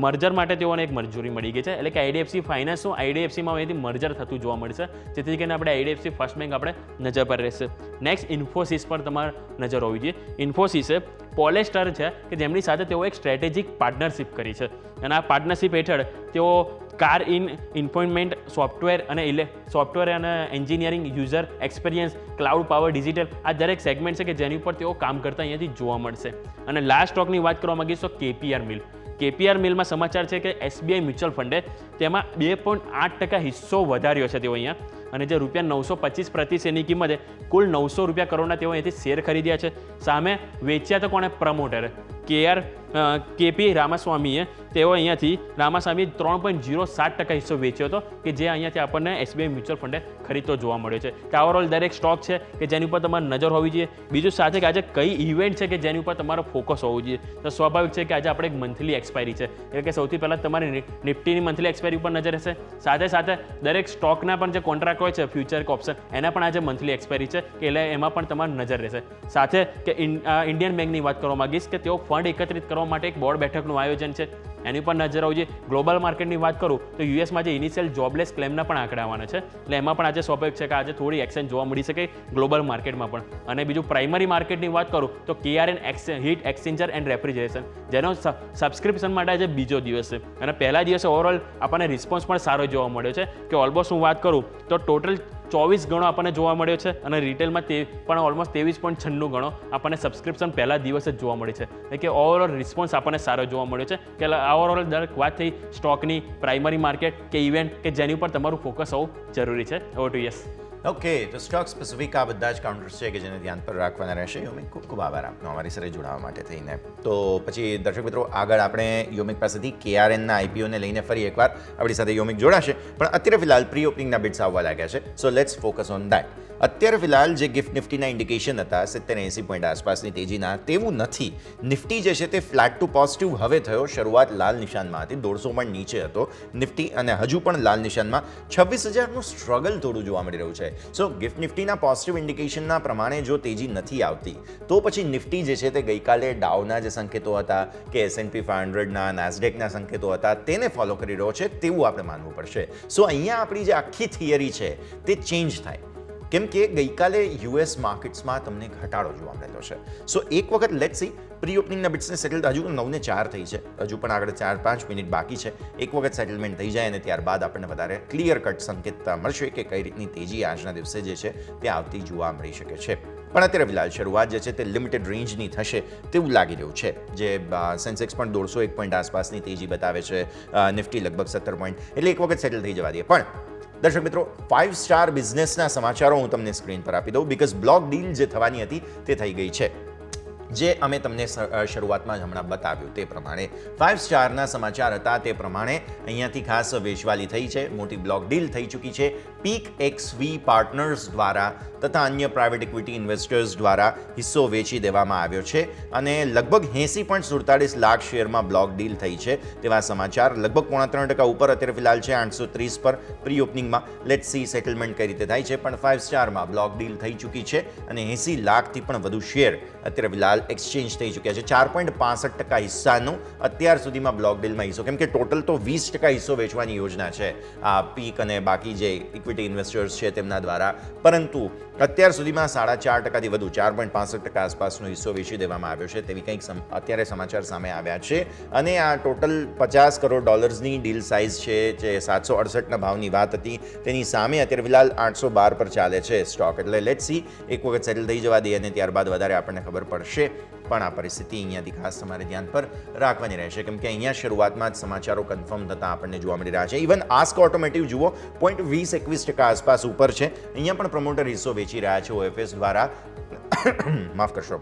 મર્જર માટે તેઓને એક મંજૂરી મળી ગઈ છે, એટલે કે આઈડીએફસી ફાઇનાન્સનું આઈડીએફસીમાં અહીંથી મર્જર થતું જોવા મળશે, જેથી કરીને આપણે આઈડીએફસી ફર્સ્ટ બેંક આપણે નજર પર રહેશે. નેક્સ્ટ ઇન્ફોસિસ પર તમારે નજર હોવી જોઈએ. ઇન્ફોસિસે પોલેસ્ટર છે કે જેમની સાથે તેઓ એક સ્ટ્રેટેજિક પાર્ટનરશિપ કરી છે, અને આ પાર્ટનરશિપ હેઠળ તેઓ કાર ઇન્ફોર્મેન્ટ સોફ્ટવેર અને engineering, user experience, cloud power, digital, આ દરેક સેગમેન્ટ છે કે જેની ઉપર તેઓ કામ કરતા અહીંયાથી જોવા મળશે. અને લાસ્ટ સ્ટોકની વાત કરવા માંગીશ તો કેપીઆર મિલ. કેપીઆર મિલમાં સમાચાર છે કે એસબીઆઈ મ્યુચ્યુઅલ ફંડે તેમાં 2.8% હિસ્સો વધાર્યો છે તેઓ અહીંયા, અને જે ₹925 પ્રતિ શેરની કિંમતે કુલ ₹900 કરોડના તેઓ અહીંયાથી શેર ખરીદ્યા છે. સામે વેચ્યા તો કોણે? પ્રમોટરે કેપી રામાસ્વામીએ. તેઓ અહીંયાથી રામાસ્વામી 3.07% હિસ્સો વેચ્યો હતો, કે જે અહીંયાથી આપણને એસબીઆઈ મ્યુચ્યુઅલ ફંડે ખરીદતો જોવા મળ્યો છે. કે ઓવરઓલ દરેક સ્ટોક છે કે જેની ઉપર તમારે નજર હોવી જોઈએ. બીજું સાથે કે આજે કઈ ઇવેન્ટ છે કે જેની ઉપર તમારો ફોકસ હોવું જોઈએ. તો સ્વાભાવિક છે કે આજે આપણે એક મંથલી એક્સપાયરી છે, એટલે કે સૌથી પહેલાં તમારી નિફ્ટીની મંથલી એક્સપાયરી ઉપર નજર રહેશે. સાથે સાથે દરેક સ્ટોકના પણ જે કોન્ટ્રાક્ટ હોય છે ફ્યુચર કે ઓપ્શન, એના પણ આજે મંથલી એક્સપાયરી છે, કે એટલે એમાં પણ તમારી નજર રહેશે. સાથે કે ઇન્ડિયન બેંકની વાત કરવા માંગીશ કે તેઓ ફંડ એકત્રિત કરવા માટે એક બોર્ડ બેઠકનું આયોજન છે. એની પર નજર આવવી જોઈએ. ગ્લોબલ માર્કેટની વાત કરું તો યુએસમાં જે ઇનિશિયલ જોબલેસ ક્લેમના પણ આંકડા આવવાના છે, એટલે એમાં પણ આજે સ્વાભાવિક છે કે આજે થોડી એક્શન જોવા મળી શકે ગ્લોબલ માર્કેટમાં પણ. અને બીજું પ્રાઇમરી માર્કેટની વાત કરું તો KRN heat exchanger and refrigeration, જેનો સબસ્ક્રિપ્શન માટે આજે બીજો દિવસ છે અને પહેલા દિવસે ઓવરઓલ આપણને રિસ્પોન્સ પણ સારો જોવા મળ્યો છે કે ઓલમોસ્ટ હું વાત કરું તો ટોટલ 24 ગણો આપણને જોવા મળ્યો છે અને રિટેલમાં પણ ઓલમોસ્ટ 23.96 ગણો આપણને સબસ્ક્રિપ્શન પહેલા દિવસે જ જોવા મળી છે. એટલે કે ઓવરઓલ રિસ્પોન્સ આપણને સારો જોવા મળ્યો છે કે ઓવરઓલ દરેક વાત થઈ સ્ટોકની, પ્રાઇમરી માર્કેટ કે ઇવેન્ટ કે જેની ઉપર તમારું ફોકસ હોવું જરૂરી છે. Over to yes. ઓકે, તો સ્ટોક સ્પેસિફિક આ બધા જ કાઉન્ટર્સ છે કે જેને ધ્યાન પર રાખવાના રહેશે. યોમિક, ખૂબ ખૂબ આભાર આપનો અમારી સાથે જોડાવા માટે થઈને. તો પછી દર્શક મિત્રો, આગળ આપણે યોમિક પાસેથી KRNના IPOને લઈને ફરી એકવાર આપણી સાથે યોમિક જોડાશે, પણ અત્યારે ફિલહાલ પ્રી ઓપનિંગના બિટ્સ આવવા લાગ્યા છે. So let's focus on that. અત્યારે ફિલહાલ જે ગિફ્ટ નિફ્ટીના ઇન્ડિકેશન હતા 70-80 પોઈન્ટ આસપાસની તેજીના, તેવું નથી. નિફ્ટી જે છે તે ફ્લેટ ટુ પોઝિટિવ હવે થયો. શરૂઆત લાલ નિશાનમાં હતી, 150 પોઈન્ટ નીચે હતો નિફ્ટી અને હજુ પણ લાલ નિશાનમાં. 26,000નું સ્ટ્રગલ થોડું જોવા મળી રહ્યું છે. સો ગિફ્ટ નિફ્ટીના પોઝિટિવ ઇન્ડિકેશનના પ્રમાણે જો તેજી નથી આવતી તો પછી નિફ્ટી જે છે તે ગઈકાલે ડાઉના જે સંકેતો હતા કે S&P 500ના, નાસ્ડેકના સંકેતો હતા તેને ફોલો કરી રહ્યો છે તેવું આપણે માનવું પડશે. સો અહીંયા આપણી જે આખી થિયરી છે તે ચેન્જ થાય, કેમ કે ગઈકાલે યુએસ માર્કેટ્સમાં તમને ઘટાડો જોવા મળેલો છે. સો એક વખત લેટ્સ સી પ્રી ઓપનિંગના બિટ્સને સેટલ, હજુ 9:04 થઈ છે, હજુ પણ આગળ 4-5 મિનિટ બાકી છે. એક વખત સેટલમેન્ટ થઈ જાય અને ત્યારબાદ આપણને વધારે ક્લિયર કટ સંકેત મળશે કે કઈ રીતની તેજી આજના દિવસે જે છે તે આવતી જોવા મળી શકે છે. પણ અત્યારે ફિલહાલ શરૂઆત જે છે તે લિમિટેડ રેન્જની થશે તેવું લાગી રહ્યું છે. જે સેન્સેક્સ પણ 101 પોઈન્ટ આસપાસની તેજી બતાવે છે, નિફ્ટી લગભગ 17 પોઈન્ટ, એટલે એક વખત સેટલ થઈ જવા દે. પણ દર્શક મિત્રો, 5 સ્ટાર બિઝનેસના સમાચારો હું તમને સ્ક્રીન પર આપી દઉં, બીકોઝ બ્લોક ડીલ જે થવાની હતી તે થઈ ગઈ છે, જે અમે તમને શરૂઆતમાં જ હમણાં બતાવ્યું તે પ્રમાણે 5 સ્ટારના સમાચાર હતા તે પ્રમાણે અહીંયાથી ખાસ વેચવાલી થઈ છે, મોટી બ્લોક ડીલ થઈ ચૂકી છે. પીક XV પાર્ટનર્સ દ્વારા તથા અન્ય પ્રાઇવેટ ઇક્વિટી ઇન્વેસ્ટર્સ દ્વારા હિસ્સો વેચી દેવામાં આવ્યો છે અને લગભગ 80.47 લાખ શેરમાં બ્લોક ડીલ થઈ છે તેવા સમાચાર. લગભગ 3.5% ઉપર અત્યારે ફિલહાલ છે, 830 પર પ્રી ઓપનિંગમાં. લેટ્સ સી સેટલમેન્ટ કઈ રીતે થાય છે, પણ 5 સ્ટારમાં બ્લોક ડીલ થઈ ચૂકી છે અને 80 લાખથી પણ વધુ શેર અત્યારે ફિલહાલ એક્સચેન્જ થઈ ચૂક્યા છે. 4.65% હિસ્સાનું અત્યાર સુધીમાં બ્લોક ડીલમાં હિસ્સો, કેમ કે ટોટલ તો 20% હિસ્સો વેચવાની યોજના છે આ પીક અને બાકી જે ઇક્વિટી ઇન્વેસ્ટર્સ છે તેમના દ્વારા, પરંતુ અત્યાર સુધીમાં 4.5%થી વધુ 4.65% આસપાસનો હિસ્સો વેચી દેવામાં આવ્યો છે તેવી કંઈક અત્યારે સમાચાર સામે આવ્યા છે. અને આ ટોટલ $50 કરોડ ડીલ સાઇઝ છે, જે 768ના ભાવની વાત હતી, તેની સામે અત્યારે ફિલહાલ 812 પર ચાલે છે સ્ટોક. એટલે લેટ્સ સી, એક વખત સેટલ થઈ જવા દે અને ત્યારબાદ વધારે આપણને ખબર પડશે. પણ આ પરિસ્થિતિ અહીંયાથી ખાસ તમારે ધ્યાન પર રાખવાની રહેશે, કેમ કે અહીંયા શરૂઆતમાં જ સમાચારો કન્ફર્મ થતા આપણને જોવા મળી રહ્યા છે. ઇવન આસ્ક ઓટોમેટિવ જુઓ 0.20-21% આસપાસ ઉપર છે. અહીંયા પણ પ્રમોટર હિસ્સો વેચી રહ્યા છે OFS દ્વારા. માફ કરશો,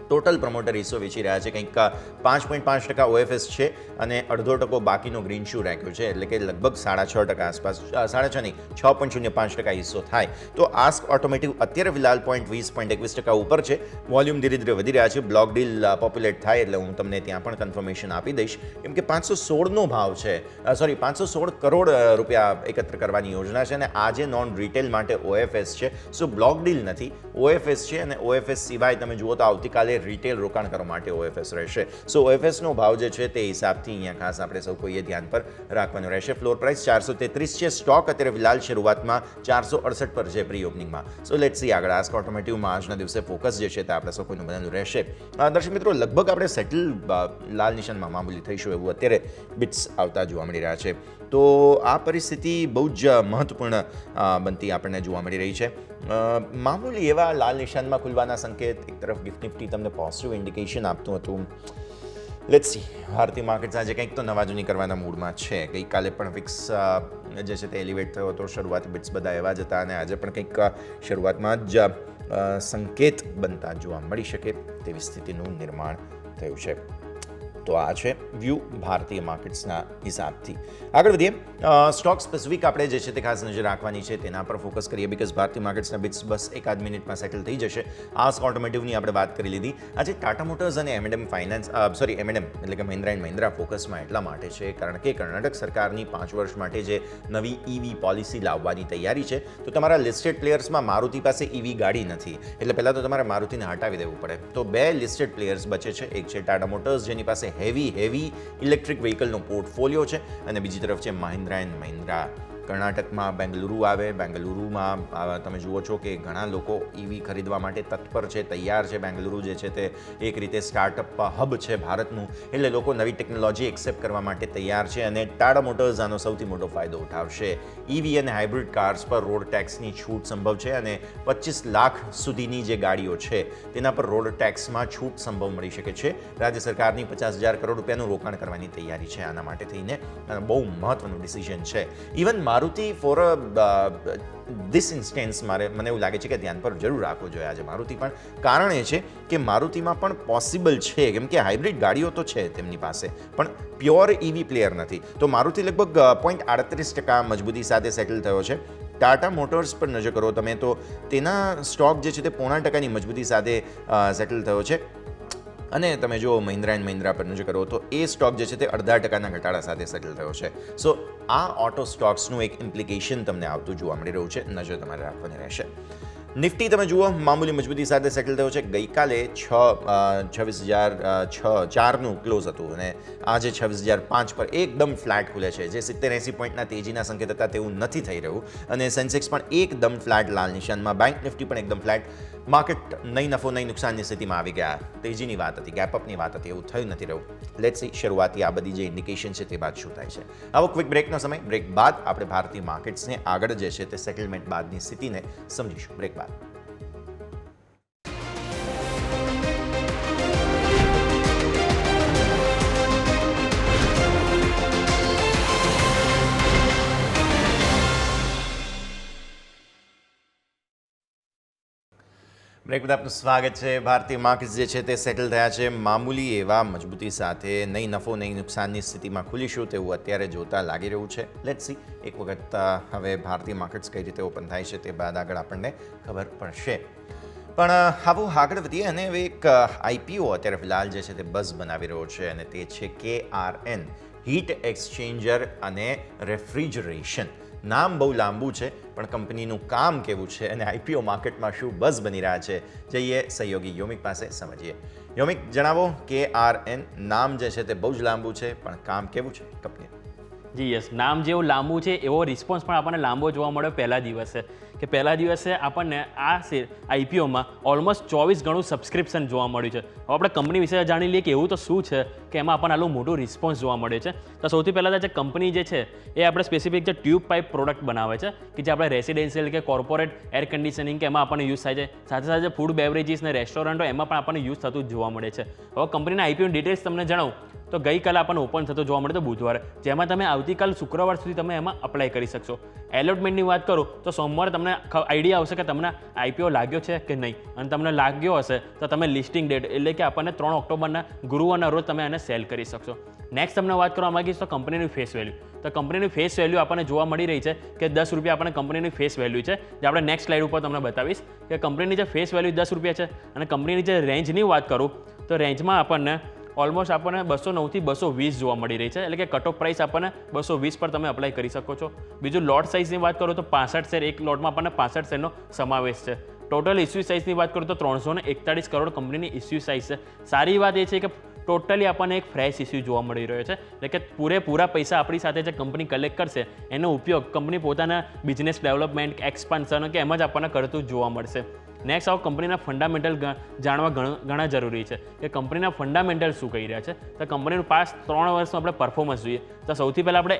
ટોટલ પ્રમોટર હિસ્સો વેચી રહ્યા છે, કંઈક 5.5% OFS છે અને 0.5% બાકીનો ગ્રીન શૂ રાખ્યો છે, એટલે કે લગભગ 6.5% આસપાસ, 6.5 નહીં 6.05% હિસ્સો થાય. તો આસ્ક ઓટોમેટિવ અત્યારે ફિલહાલ 0.20-0.21% ઉપર છે. વોલ્યુમ ધીરે ધીરે વધી રહ્યા છે. બ્લોક ડીલ પોપ્યુલેટ થાય એટલે હું તમને ત્યાં પણ કન્ફર્મેશન આપી દઈશ, કેમ કે 516નો ભાવ છે, 516 કરોડ રૂપિયા એકત્ર કરવાની યોજના છે અને આજે નોન રિટેલ માટે OFS છે. સો બ્લોક ડીલ નથી, OFS છે અને OFS સિવાય તમે જુઓ તો આવતીકાલે રિટેલ રોકાણકારો માટે OFS રહેશે. સો OFSનો ભાવ જે છે તે હિસાબથી અહીંયા ખાસ આપણે સૌ કોઈએ ધ્યાન પર રાખવાનું રહેશે. ફ્લોર પ્રાઇસ 433 છે. સ્ટોક અત્યારે ફિલહાલ શરૂઆતમાં 468 પર છે પ્રી ઓપનિંગમાં. સો લેટ્સ સી આગળ આસ્ક ઓટોમેટિવમાં આજના દિવસે ફોકસ જે છે તે આપણે સૌ કોઈનું બધાનું રહેશે. દર્શક મિત્રો, લગભગ આપણે સેટલ લાલ નિશાનમાં મામૂલી થઈશું એવું અત્યારે બિટ્સ આવતા જોવા મળી રહ્યા છે. તો આ પરિસ્થિતિ બહુ જ મહત્વપૂર્ણ બનતી આપણને જોવા મળી રહી છે. મામૂલી એવા લાલ નિશાનમાં ખુલવાના સંકેત, એક તરફ ગિફ્ટ નિફ્ટી તમને પોઝિટિવ ઇન્ડિકેશન આપતું હતું. લેટ્સ સી, ભારતીય માર્કેટ્સ આજે કંઈક તો નવા જૂની કરવાના મૂડમાં છે. ગઈકાલે પણ વિક્સ જે છે તે એલિવેટ થયો હતો, શરૂઆતી બિટ્સ બધા એવા જ હતા અને આજે પણ કંઈક શરૂઆતમાં જ સંકેત બનતા જોવા મળી શકે તેવી સ્થિતિનું નિર્માણ થયું છે. તો આ છે વ્યૂ ભારતીય માર્કેટ્સના હિસાબથી. આગળ વધીએ, સ્ટોક સ્પેસિફિક આપણે જે છે તે ખાસ નજર રાખવાની છે તેના પર ફોકસ કરીએ, બીકોઝ ભારતીય માર્કેટ્સના બિટ્સ બસ એકાદ મિનિટમાં સેટલ થઈ જશે. આસ્ક ઓટોમેટિવની આપણે વાત કરી લીધી. આજે ટાટા મોટર્સ અને M&M ફાઇનાન્સ, M&M એટલે કે મહિન્દ્રા એન્ડ મહિન્દ્રા ફોકસમાં એટલા માટે છે કારણ કે કર્ણાટક સરકારની 5 વર્ષ માટે જે નવી EV પોલિસી લાવવાની તૈયારી છે, તો તમારા લિસ્ટેડ પ્લેયર્સમાં મારુતિ પાસે EV ગાડી નથી, એટલે પહેલાં તો તમારે મારુતિને હટાવી દેવું પડે. તો 2 લિસ્ટેડ પ્લેયર્સ બચે છે. એક છે ટાટા મોટર્સ, જેની પાસે હેવી ઇલેક્ટ્રિક વ્હીકલનો પોર્ટફોલિયો છે. અને બીજી તરફ છે મહિન્દ્રા એન્ડ મહિન્દ્રા. કર્ણાટકમાં બેંગલુરુ આવે. બેંગલુરુમાં તમે જુઓ છો કે ઘણા લોકો EV ખરીદવા માટે તત્પર છે, તૈયાર છે. બેંગલુરુ જે છે તે એક રીતે સ્ટાર્ટઅપ હબ છે ભારતનું, એટલે લોકો નવી ટેકનોલોજી એક્સેપ્ટ કરવા માટે તૈયાર છે. અને ટાટા મોટર્સ આનો સૌથી મોટો ફાયદો ઉઠાવશે. EV અને હાઇબ્રિડ કાર્સ પર રોડ ટેક્સની છૂટ સંભવ છે અને 25 લાખ સુધીની જે ગાડીઓ છે તેના પર રોડ ટેક્સમાં છૂટ સંભવ મળી શકે છે. રાજ્ય સરકારની 50,000 કરોડ રૂપિયાનું રોકાણ કરવાની તૈયારી છે આના માટે થઈને. બહુ મહત્વનું ડિસિઝન છે. Even Maruti for this instance મને એવું લાગે છે કે ધ્યાન પર જરૂર રાખવું જોઈએ આજે મારુતિ પણ. કારણ એ છે કે મારુતિમાં પણ પોસિબલ છે, કેમ કે હાઇબ્રિડ ગાડીઓ તો છે તેમની પાસે, પણ પ્યોર EV પ્લેયર નથી. તો મારુતિ લગભગ 0.38% મજબૂતી સાથે સેટલ થયો છે. ટાટા મોટર્સ પર નજર કરો તમે તો તેના સ્ટોક જે છે તે 0.5% મજબૂતી સાથે સેટલ થયો છે. અને તમે જો મહિન્દ્રા એન્ડ મહિન્દ્રા પર નજર કરો તો એ સ્ટોક જે છે તે 0.5% ઘટાડા સાથે સેટલ થયો છે. સો આ ઓટો સ્ટોક્સનું એક ઇમ્પ્લિકેશન તમને આવતું જોવા મળી રહ્યું છે, નજર તમારે રાખવાની રહેશે. નિફ્ટી તમે જુઓ મામૂલી મજબૂતી સાથે સેટલ થયો છે. ગઈકાલે 26,004નું ક્લોઝ હતું અને આજે 26,005 પર એકદમ ફ્લેટ ખુલે છે, જે 70-80 પોઈન્ટના તેજીના સંકેત હતા તેવું નથી થઈ રહ્યું. અને સેન્સેક્સ પણ એકદમ ફ્લેટ લાલ નિશાનમાં. બેંક નિફ્ટી પણ એકદમ ફ્લેટ. માર્કેટ નહીં નફો નહીં નુકસાનની સ્થિતિમાં આવી ગયા. તેજીની વાત હતી, ગેપઅપની વાત હતી, એવું થયું નથી રહ્યું. લેટ્સ સી શરૂઆતી આ બધી જે ઇન્ડિકેશન છે તે બાદ શું થાય છે. આવો ક્વિક બ્રેકનો સમય. બ્રેક બાદ આપણે ભારતીય માર્કેટ્સને આગળ જે છે તે સેટલમેન્ટ બાદની સ્થિતિને સમજીશું. બ્રેક બાદ. બ્રેક બાદ આપનું સ્વાગત છે. ભારતીય માર્કેટ્સ જે છે તે સેટલ થયા છે મામૂલી એવા મજબૂતી સાથે. નહીં નફો નહીં નુકસાનની સ્થિતિમાં ખુલીશું તેવું અત્યારે જોતા લાગી રહ્યું છે. લેટ્સ સી એક વખત હવે ભારતીય માર્કેટ્સ કઈ રીતે ઓપન થાય છે તે બાદ આગળ આપણને ખબર પડશે. પણ આવું આગળ વધીએ અને હવે એક IPO અત્યારે ફિલહાલ જે છે તે બઝ બનાવી રહ્યો છે અને તે છે KRN, હીટ એક્સચેન્જર અને રેફ્રિજરેશન. નામ બહુ લાંબુ છે પણ કંપનીનું કામ કેવું છે અને IPO માર્કેટમાં શું બઝ બની રહ્યા છે, જઈએ સહયોગી યોમિક પાસે સમજીએ. યોમિક, જણાવો KRN નામ જે છે તે બહુ જ લાંબુ છે પણ કામ કેવું છે કંપની? જી યસ, નામ જેવું લાંબુ છે એવો રિસ્પોન્સ પણ આપણને લાંબો જોવા મળ્યો પહેલા દિવસે. કે પહેલા દિવસે આપણને આ IPOમાં ઓલમોસ્ટ 24 ગણું સબસ્ક્રિપ્શન જોવા મળ્યું છે. હવે આપણે કંપની વિશે જાણી લઈએ કે એવું તો શું છે કે એમાં આપણને આટલું મોટું રિસ્પોન્સ જોવા મળ્યો છે. તો સૌથી પહેલાં જે કંપની જે છે એ આપણે સ્પેસિફિક જે ટ્યુબ પાઇપ પ્રોડક્ટ બનાવે છે કે જે આપણે રેસિડેન્શિયલ કે કોર્પોરેટ એર કન્ડિશનિંગ કે એમાં આપણને યુઝ થાય છે. સાથે સાથે ફૂડ બેવરેજીસ ને રેસ્ટોરન્ટો એમાં પણ આપણને યુઝ થતું જોવા મળે છે. હવે કંપનીના IPO ડિટેલ્સ તમને જણાવું તો ગઈકાલે આપણને ઓપન થતો જોવા મળે તો બુધવારે, જેમાં તમે આવતીકાલ શુક્રવાર સુધી તમે એમાં અપ્લાય કરી શકશો. એલોટમેન્ટની વાત કરું તો સોમવારે તમને આઈડિયા આવશે કે તમને IPO લાગ્યો છે કે નહીં, અને તમને લાગ્યો હશે તો તમે લિસ્ટિંગ ડેટ એટલે કે આપણને 3 ઓક્ટોબરના ગુરુવારના રોજ તમે એને સેલ કરી શકશો. નેક્સ્ટ તમને વાત કરવા માંગીશ તો કંપનીની ફેસ વેલ્યુ. તો કંપનીની ફેસ વેલ્યુ આપણને જોવા મળી રહી છે કે 10 રૂપિયા આપણને કંપનીની ફેસ વેલ્યુ છે, જે આપણે નેક્સ્ટ સ્લાઇડ ઉપર તમને બતાવીશ કે કંપનીની જે ફેસ વેલ્યુ 10 રૂપિયા છે. અને કંપનીની જે રેન્જની વાત કરું તો રેન્જમાં આપણને ઓલમોસ્ટ આપણને 209 થી 220 જોવા મળી રહી છે, એટલે કે કટ ઓફ પ્રાઇસ આપણને 220 પર તમે અપ્લાય કરી શકો છો. બીજું લોટ સાઇઝની વાત કરું તો 65 શેર, એક લોટમાં આપણને 65 શેરનો સમાવેશ છે. ટોટલ ઇસ્યુ સાઇઝની વાત કરું તો 341 કરોડ કંપનીની ઇસ્યુ સાઇઝ છે. સારી વાત એ છે કે ટોટલી આપણને એક ફ્રેશ ઇસ્યુ જોવા મળી રહ્યો છે, એટલે કે પૂરેપૂરા પૈસા આપણી સાથે જે કંપની કલેક્ટ કરશે એનો ઉપયોગ કંપની પોતાના બિઝનેસ ડેવલપમેન્ટ, એક્સપાન્શન કે એમ જ આપણને કરતું જોવા મળશે. નેક્સ્ટ આવો કંપનીના ફંડામેન્ટલ જાણવા ઘણા જરૂરી છે કે કંપનીના ફંડામેન્ટલ શું કહી રહ્યા છે. તો કંપનીનું પાસ્ટ 3 વર્ષનું આપણે પરફોર્મન્સ જોઈએ તો સૌથી પહેલાં આપણે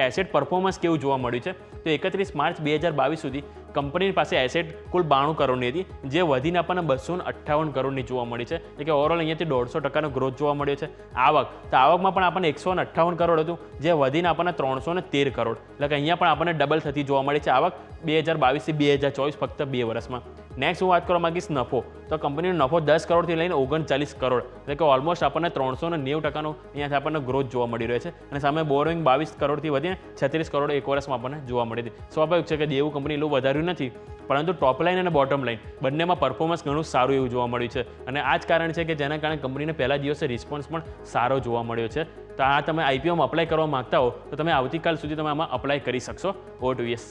એસેટ પરફોર્મન્સ કેવું જોવા મળ્યું છે. તો 31 માર્ચ 2022 સુધી કંપની પાસે એસેટ કુલ 92 કરોડની હતી, જે વધીને આપણને 258 કરોડની જોવા મળી છે, એટલે કે ઓવરઓલ અહીંયાથી 150% ગ્રોથ જોવા મળ્યો છે. આવકમાં પણ આપણને 158 કરોડ હતું, જે વધીને આપણને 313 કરોડ, એટલે કે અહીંયા પણ આપણને ડબલ થતી જોવા મળી છે આવક 2022 થી 2024 ફક્ત 2 વર્ષમાં. નેક્સ્ટ હું વાત કરવા માંગીશ નફો. તો કંપનીનો નફો 10 કરોડથી લઈને 39 કરોડ, એટલે કે ઓલમોસ્ટ આપણને 390%નો અહીંયાથી આપણને ગ્રોથ જોવા મળી રહ્યો છે. અને સામે બોરોઇંગ 22 કરોડથી વધીને 36 કરોડ એક વર્ષમાં આપણને જોવા મળી હતી. સ્વાભાવિક છે કે દેવું કંપની એટલું વધાર્યું નથી, પરંતુ ટોપ લાઇન અને બોટમ લાઇન બંનેમાં પરફોર્મન્સ ઘણું સારું એવું જોવા મળ્યું છે. અને આ જ કારણ છે કે જેના કારણે કંપનીને પહેલા દિવસે રિસ્પોન્સ પણ સારો જોવા મળ્યો છે. તો આ તમે IPOમાં અપ્લાય કરવા માંગતા હો તો તમે આવતીકાલ સુધી તમે આમાં અપ્લાય કરી શકશો. Over to yes.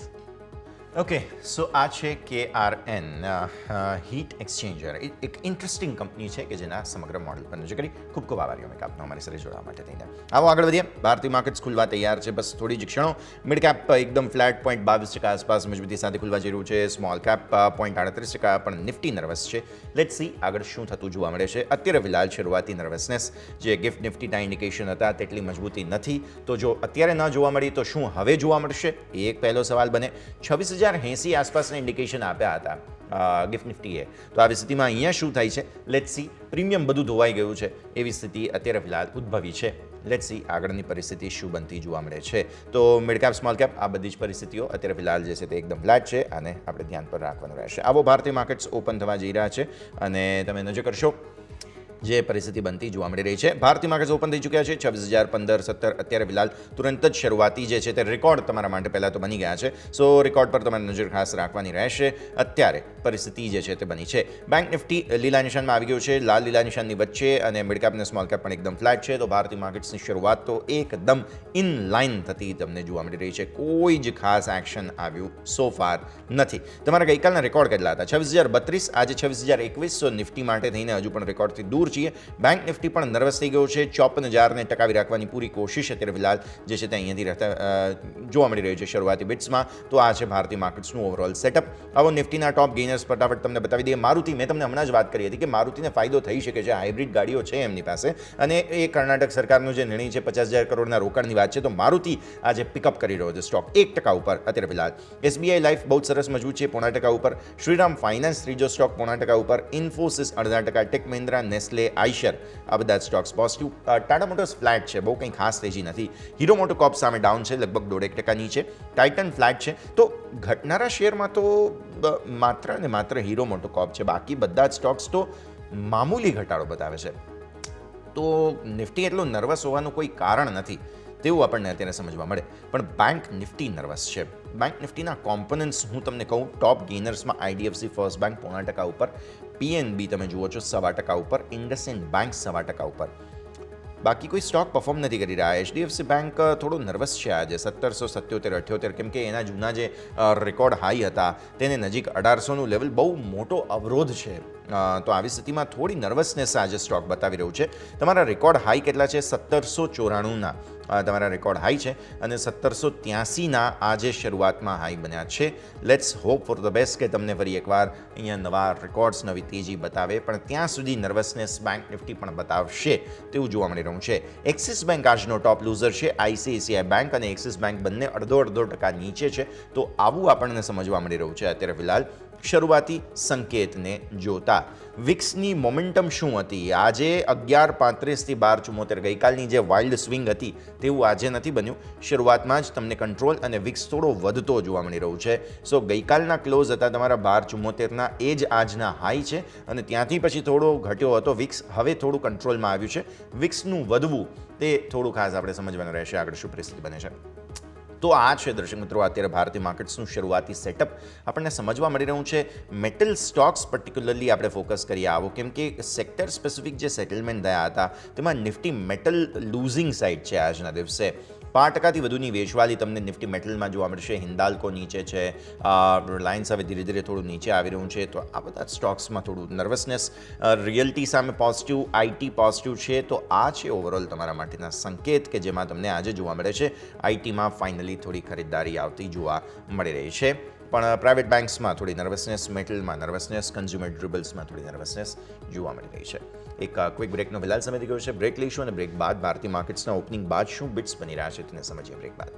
Okay so આ છે KRN હીટ એક્સચેન્જર એક ઇન્ટરેસ્ટિંગ કંપની છે કે જેના સમગ્ર મોડલ પર નજર કરી ખૂબ ખૂબ આભારી અમે આપનો અમારી સાથે જોડાવા માટે થઈને આવો આગળ વધીએ ભારતીય માર્કેટ્સ ખુલવા તૈયાર છે બસ થોડી જ ક્ષણો મિડ કેપ એકદમ ફ્લેટ 0.22% આસપાસ મજબૂતી સાથે ખુલવા જઈ રહ્યું છે સ્મોલ કેપ 0.38% પણ નિફ્ટી નર્વસ છે લેટ્સ સી આગળ શું થતું જોવા મળે છે અત્યારે ફિલહાલ શરૂઆતી નર્વસનેસ જે ગિફ્ટ નિફ્ટીના ઇન્ડિકેશન હતા તેટલી મજબૂતી નથી તો જો અત્યારે ન જોવા મળી તો શું હવે જોવા મળશે એ એક પહેલો સવાલ બને 26,080 આસપાસના ઇન્ડિકેશન આપ્યા હતા ગિફ્ટ નિફ્ટીએ તો આવી સ્થિતિમાં અહીંયા શું થાય છે લેટ્સ સી પ્રીમિયમ બધું ધોવાઈ ગયું છે એવી સ્થિતિ અત્યારે ફિલહાલ ઉદ્ભવી છે લેટ્સ સી આગળની પરિસ્થિતિ શું બનતી જોવા મળે છે તો મિડ કેપ સ્મોલ કેપ આ બધી જ પરિસ્થિતિઓ અત્યારે ફિલહાલ જે છે તે એકદમ ફ્લેટ છે અને આપણે ધ્યાન પર રાખવાનું રહેશે આવો ભારતીય માર્કેટ્સ ઓપન થવા જઈ રહ્યા છે અને તમે નજર કરશો જે પરિસ્થિતિ બનતી જોવા મળી રહી છે ભારતીય માર્કેટ્સ ઓપન થઈ ચૂક્યા છે 26,015-17 અત્યારે ફિલહાલ તુરંત જ શરૂઆતી જે છે તે રેકોર્ડ તમારા માટે પહેલાં તો બની ગયા છે સો રેકોર્ડ પર તમારે નજર ખાસ રાખવાની રહેશે અત્યારે પરિસ્થિતિ જે છે તે બની છે બેંક નિફ્ટી લીલા નિશાનમાં આવી ગયું છે લાલ લીલા નિશાનની વચ્ચે અને મિડ કેપ અને સ્મોલ કેપ પણ એકદમ ફ્લેટ છે તો ભારતીય માર્કેટ્સની શરૂઆત તો એકદમ ઇન લાઇન થતી તમને જોવા મળી રહી છે કોઈ જ ખાસ એક્શન આવ્યું સો ફાર નથી તમારા ગઈકાલના રેકોર્ડ કેટલા હતા 26,032 આજે 26,021 સો નિફ્ટી માટે થઈને હજુ પણ રેકોર્ડથી દૂર છીએ બેંક નિફ્ટી પણ નર્વસ થઈ ગયો છે 54,000ને ટકાવી રાખવાની પૂરી કોશિશ અત્યારે ફિલહાલ જે છે તે અહીંયાથી રહેતા જોવા મળી રહ્યું છે શરૂઆતી બિટ્સમાં તો આ છે ભારતીય માર્કેટ્સનું ઓવરઓલ સેટઅપ આવો નિફ્ટીના ટોપ ગેઇનર્સ ફટાફટ તમને બતાવી દઈએ મારુતિ મેં તમને હમણાં જ વાત કરી હતી કે મારુતિને ફાયદો થઈ શકે છે હાઇબ્રિડ ગાડીઓ છે એમની પાસે અને એ કર્ણાટક સરકારનો જે નિર્ણય છે 50,000 કરોડના રોકાણની વાત છે તો મારુતિ આજે પિકઅપ કરી રહ્યો છે સ્ટોક 1% ઉપર અત્યારે ફિલહાલ SBI લાઈફ બહુ સરસ મજબૂત છે 0.5% ઉપર શ્રીરામ ફાઇનાન્સ ત્રીજો સ્ટોક 0.5% ઉપર ઇન્ફોસિસ 0.5% ટેક મહિન્દ્રા નેસ્લે આઈશર આ બધા stocks positive Tata Motors flat છે બહુ કંઈ ખાસ તેજી નથી હીરો મોટોકોર્પ સામે ડાઉન છે લગભગ 1.5% નીચે ટાઇટન ફ્લેટ છે તો ઘટનારા શેરમાં તો માત્ર ને માત્ર હીરો મોટોકોર્પ છે બાકી બધા જ સ્ટોક્સ તો મામૂલી ઘટાડો બતાવે છે તો નિફ્ટી એટલું નર્વસ હોવાનું કોઈ કારણ નથી તેવું આપણને અત્યારે સમજવા મળે પણ બેંક નિફ્ટી નર્વસ છે બેંક નિફ્ટીના કોમ્પોનન્ટ્સ હું તમને કહું ટોપ ગેઇનર્સમાં IDFC ફર્સ્ટ બેંક 0.5% ઉપર PNB તમે જુઓ છો 1.25% ઉપર ઇન્ડસઇન્ડ બેંક 1.25% ઉપર બાકી કોઈ સ્ટોક પરફોર્મ નથી કરી રહ્યા HDFC બેંક થોડું નર્વસ છે આજે 1777-78 કેમ કે એના જૂના જે રેકોર્ડ હાઈ હતા તેને નજીક 1800નું લેવલ બહુ મોટો અવરોધ છે તો આવી સ્થિતિમાં થોડી નર્વસનેસ આજે સ્ટોક બતાવી રહ્યું છે તમારા રેકોર્ડ હાઈ કેટલા છે 1794ના તમારા રેકોર્ડ હાઈ છે અને 1783ના આજે શરૂઆતમાં હાઈ બન્યા છે let's hope for the best કે તમને ફરી એકવાર અહીંયા નવા રેકોર્ડ્સ નવી તેજી બતાવે પણ ત્યાં સુધી નર્વસનેસ બેંક નિફ્ટી પણ બતાવશે તેવું જોવા મળી રહ્યું છે એક્સિસ બેંક આજનો ટોપ લૂઝર છે ICICI બેંક અને એક્સિસ બેંક બંને 1.5% નીચે છે તો આવું આપણને સમજવા મળી રહ્યું છે અત્યારે ફિલહાલ શરૂઆતી સંકેતને જોતા વિક્સની મોમેન્ટમ શું હતી આજે 11.35 થી 12.74 ગઈકાલની જે વાઇલ્ડ સ્વિંગ હતી તેવું આજે નથી બન્યું શરૂઆતમાં જ તમને કંટ્રોલ અને વિક્સ થોડો વધતો જોવા મળી રહ્યું છે સો ગઈકાલના ક્લોઝ હતા તમારા 12.74ના એ જ આજના હાઈ છે અને ત્યાંથી પછી થોડો ઘટ્યો હતો વિક્સ હવે થોડું કંટ્રોલમાં આવ્યું છે વિક્સનું વધવું તે થોડું ખાસ આપણે સમજવાનું રહેશે આગળ શું પરિસ્થિતિ બને છે તો આ છે દર્શક મિત્રો અત્યારે ભારતીય માર્કેટ્સનું શરૂઆતી સેટઅપ આપણને સમજવા મળી રહ્યું છે મેટલ સ્ટોક્સ પર્ટિક્યુલરલી આપણે ફોકસ કરીએ આવો કેમ કે સેક્ટર સ્પેસિફિક જે સેટલમેન્ટ થયા હતા તેમાં નિફ્ટી મેટલ લૂઝિંગ સાઇડ છે આજના દિવસે 5%થી વધુની વેચવાલી તમને નિફ્ટી મેટલમાં જોવા મળશે હિન્દાલ્કો નીચે છે રિલાયન્સ હવે ધીરે ધીરે થોડું નીચે આવી રહ્યું છે તો આ બધા સ્ટોક્સમાં થોડું નર્વસનેસ રિયલ્ટી સામે પોઝિટિવ IT પોઝિટિવ છે તો આ છે ઓવરઓલ તમારા માટેના સંકેત કે જેમાં તમને આજે જોવા મળે છે ITમાં ફાઇનલી થોડી ખરીદદારી આવતી જોવા મળી રહી છે પણ પ્રાઇવેટ બેન્ક્સમાં થોડી નર્વસનેસ મેટલમાં નર્વસનેસ કન્ઝ્યુમર ડ્યુરેબલ્સમાં થોડી નર્વસનેસ જોવા મળી રહી છે એક ક્વિક બ્રેકનો ફિલહાલ સમય થઈ ગયો છે બ્રેક લઈશું અને બ્રેક બાદ ભારતીય માર્કેટ્સના ઓપનિંગ બાદ શું બિટ્સ બની રહ્યા છે તેને સમજીએ બ્રેક બાદ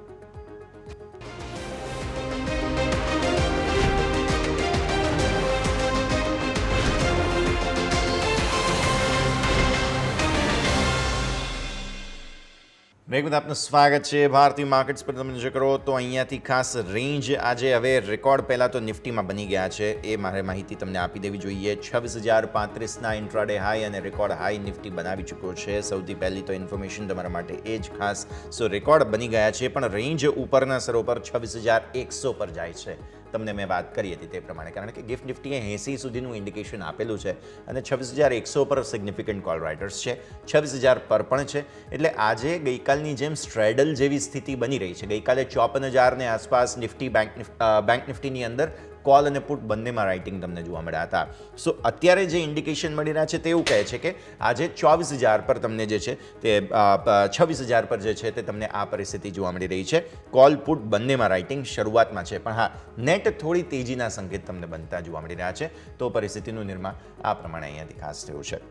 બ્રેક બાદ આપનું સ્વાગત છે ભારતીય માર્કેટ્સ પર તમે નજર કરો તો અહીંયાથી ખાસ રેન્જ આજે હવે રેકોર્ડ પહેલાં તો નિફ્ટીમાં બની ગયા છે એ મારે માહિતી તમને આપી દેવી જોઈએ 26,035ના ઇન્ટ્રાડે હાઈ અને રેકોર્ડ હાઈ નિફ્ટી બનાવી ચૂક્યો છે સૌથી પહેલી તો ઇન્ફોર્મેશન તમારા માટે એ જ ખાસ સો રેકોર્ડ બની ગયા છે પણ રેન્જ ઉપરના સ્તરો પર 26,100 પર જાય છે તમને મેં વાત કરી હતી તે પ્રમાણે, કારણ કે ગિફ્ટ નિફ્ટીએ 80 સુધીનું ઇન્ડિકેશન આપેલું છે અને 26,100 પર સિગ્નિફિકન્ટ કોલ રાઇટર્સ છે, 26,000 પર પણ છે. એટલે આજે ગઈકાલની જેમ સ્ટ્રેડલ જેવી સ્થિતિ બની રહી છે. ગઈકાલે 54,000 ને આસપાસ નિફ્ટી બેંક નિફ્ટીની અંદર કોલ અને પુટ બંનેમાં રાઇટિંગ તમને જોવા મળ્યા હતા. સો અત્યારે જે ઇન્ડિકેશન મળી રહ્યા છે તે એવું કહે છે કે આજે 24,000 પર તમને જે છે તે 26,000 પર જે છે તે તમને આ પરિસ્થિતિ જોવા મળી રહી છે. કોલ પુટ બંનેમાં રાઇટિંગ શરૂઆતમાં છે, પણ હા, નેટ થોડી તેજીના સંકેત તમને બનતા જોવા મળી રહ્યા છે. તો પરિસ્થિતિનું નિર્માણ આ પ્રમાણે અહીંયાથી ખાસ થયું છે.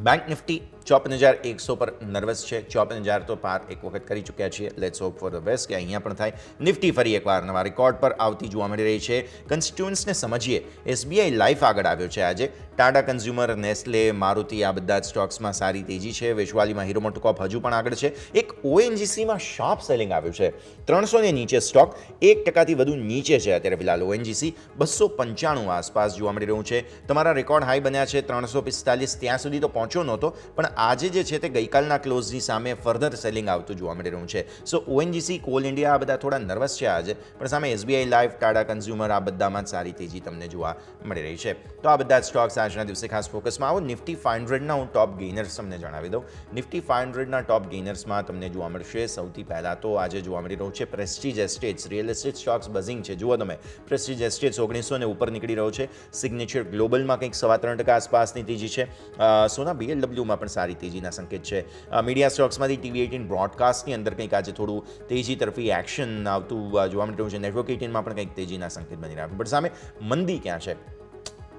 બેંક નિફ્ટી 54,100 પર નર્વસ છે. 54,000 તો પાર એક વખત કરી ચૂક્યા છીએ. Let's hope for the best કે અહીંયા પણ થાય. નિફ્ટી ફરી એકવાર નવા રેકોર્ડ પર આવતી જોવા મળી રહી છે. કન્સ્ટિટ્યુઅન્ટ્સને સમજીએ. એસબીઆઈ લાઈફ આગળ આવ્યો છે આજે. ટાટા કન્ઝ્યુમર, નેસ્લે, મારુતિ આ બધા જ સ્ટોક્સમાં સારી તેજી છે. વેચવાલીમાં હીરો મોટોકોપ હજુ પણ આગળ છે. એક ઓએનજીસીમાં શાર્પ સેલિંગ આવ્યું છે. 300 ને નીચે સ્ટોક 1% વધુ નીચે છે અત્યારે ફિલહાલ. ઓએનજીસી 295 આસપાસ જોવા મળી રહ્યું છે. તમારા રેકોર્ડ હાઈ બન્યા છે 345. ત્યાં સુધી તો પહોંચ્યો નહોતો, પણ આજે જે છે તે ગઈકાલના ક્લોઝની સામે ફર્ધર સેલિંગ આવતું જોવા મળી રહ્યું છે. સો ઓએનજીસી, કોલ ઇન્ડિયા આ બધા થોડા નર્વસ છે આજે, પણ સામે એસબીઆઈ લાઈફ, ટાટા કન્ઝ્યુમર આ બધામાં જ સારી તેજી તમને જોવા મળી રહી છે. તો આ બધા સ્ટોક્સ આજના દિવસે ખાસ ફોકસમાં આવો. નિફ્ટી 500ના હું ટોપ ગેઇનર્સ તમને જણાવી દઉં. નિફ્ટી 500ના ટોપ ગેઇનર્સમાં તમને જોવા મળશે સૌથી પહેલાં તો આજે જોવા મળી રહ્યું છે Prestige Estates. Real estate stocks buzzing છે. જુઓ તમે, પ્રેસ્ટીજ એસ્ટેટ્સ 1900 ને ઉપર નીકળી રહ્યો છે. સિગ્નેચર ગ્લોબલમાં કંઈક 3.25% આસપાસની તેજી છે. સોના BLWમાં પણ સારી તેજીના સંકેત છે. મીડિયા સ્ટોક્સમાંથી TV18 બ્રોડકાસ્ટની અંદર કંઈક આજે થોડું તેજી તરફી એક્શન આવતું જોવા મળી રહ્યું છે. નેટવર્ક 18માં પણ કંઈક તેજીના સંકેત બની રહ્યા છે. પણ સામે મંદી ક્યાં છે?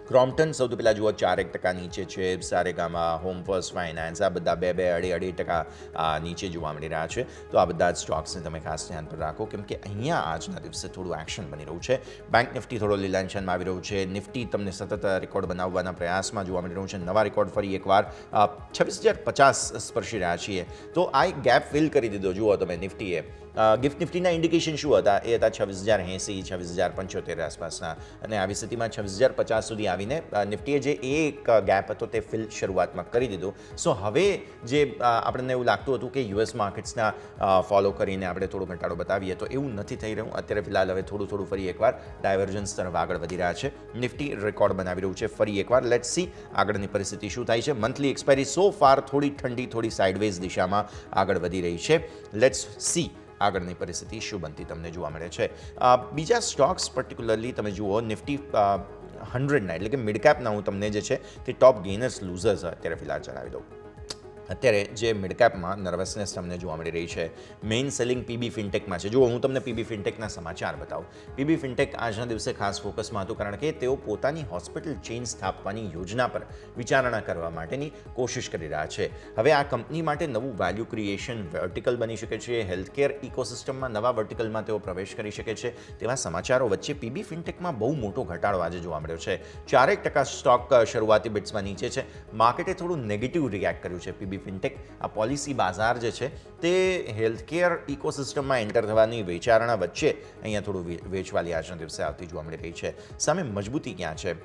ક્રોમ્પ્ટન સૌથી પહેલાં જુઓ 4% નીચે છે. સારેગામા, હોમ ફર્સ્ટ ફાઇનાન્સ આ બધા 2-2.5% નીચે જોવા મળી રહ્યા છે. તો આ બધા જ સ્ટોક્સને તમે ખાસ ધ્યાન પર રાખો, કેમ કે અહીંયા આજના દિવસે થોડું એક્શન બની રહ્યું છે. બેંક નિફ્ટી થોડો લીલાંછનમાં આવી રહ્યું છે. નિફ્ટી તમને સતત રેકોર્ડ બનાવવાના પ્રયાસમાં જોવા મળી રહ્યું છે. નવા રેકોર્ડ ફરી એકવાર 26,050 સ્પર્શી રહ્યા છીએ. તો આ એક ગેપ ફિલ કરી દીધો જુઓ તમે નિફ્ટીએ. ગિફ્ટ નિફ્ટીના ઇન્ડિકેશન શું હતા? એ હતા 26,080, 26,075 આસપાસના, અને આવી સ્થિતિમાં 26,050 સુધી આવીને નિફ્ટીએ જે એક ગેપ હતો તે ફિલ શરૂઆતમાં કરી દીધો. સો હવે જે આપણને એવું લાગતું હતું કે યુએસ માર્કેટ્સના ફોલો કરીને આપણે થોડો ઘટાડો બતાવીએ, તો એવું નથી થઈ રહ્યું. અત્યારે ફિલહાલ હવે થોડું ફરી એકવાર ડાયવર્જન્સ તરફ આગળ વધી રહ્યા છે. નિફ્ટી રેકોર્ડ બનાવી રહ્યું છે ફરી એકવાર. લેટ્સ સી આગળની પરિસ્થિતિ શું થાય છે. મંથલી એક્સપાયરી સો ફાર થોડી ઠંડી, થોડી સાઇડવેઝ દિશામાં આગળ વધી રહી છે. લેટ્સ સી આગળની પરિસ્થિતિ શું બનતી તમને જોવા મળે છે. બીજા સ્ટોક્સ પર્ટિક્યુલરલી તમે જુઓ નિફ્ટી 100ના એટલે કે મિડ કેપના હું તમને જે છે તે ટોપ ગેઇનર્સ લૂઝર્સ અત્યારે ફિલહાલ જણાવી દઉં. અત્યારે જે મિડકેપમાં નર્વસનેસ તમને જોવા મળી રહી છે, મેઇન સેલિંગ પીબી ફિનટેકમાં છે. જુઓ હું તમને પીબી ફિનટેકના સમાચાર બતાવું. પીબી ફિનટેક આજના દિવસે ખાસ ફોકસમાં હતું, કારણ કે તેઓ પોતાની હોસ્પિટલ ચેઇન સ્થાપવાની યોજના પર વિચારણા કરવા માટેની કોશિશ કરી રહ્યા છે. હવે આ કંપની માટે નવું વેલ્યુ ક્રિએશન વર્ટિકલ બની શકે છે. હેલ્થકેર ઇકોસિસ્ટમમાં નવા વર્ટિકલમાં તેઓ પ્રવેશ કરી શકે છે. તેવા સમાચારો વચ્ચે પીબી ફિનટેકમાં બહુ મોટો ઘટાડો આજે જોવા મળ્યો છે. 4% સ્ટોક શરૂઆતી બિટ્સમાં નીચે છે. માર્કેટે થોડું નેગેટિવ રિએક્ટ કર્યું છે. પીબી ફિનટેક આ પોલિસી બાજાર જે છે તે હેલ્થકેર ઇકોસિસ્ટમમાં એન્ટર થવાની વિચારણા વચ્ચે અહીંયા થોડું વેચવાલી આજના દિવસે આવતી જોવા મળી રહી છે. સામે મજબૂતી ક્યાં છે?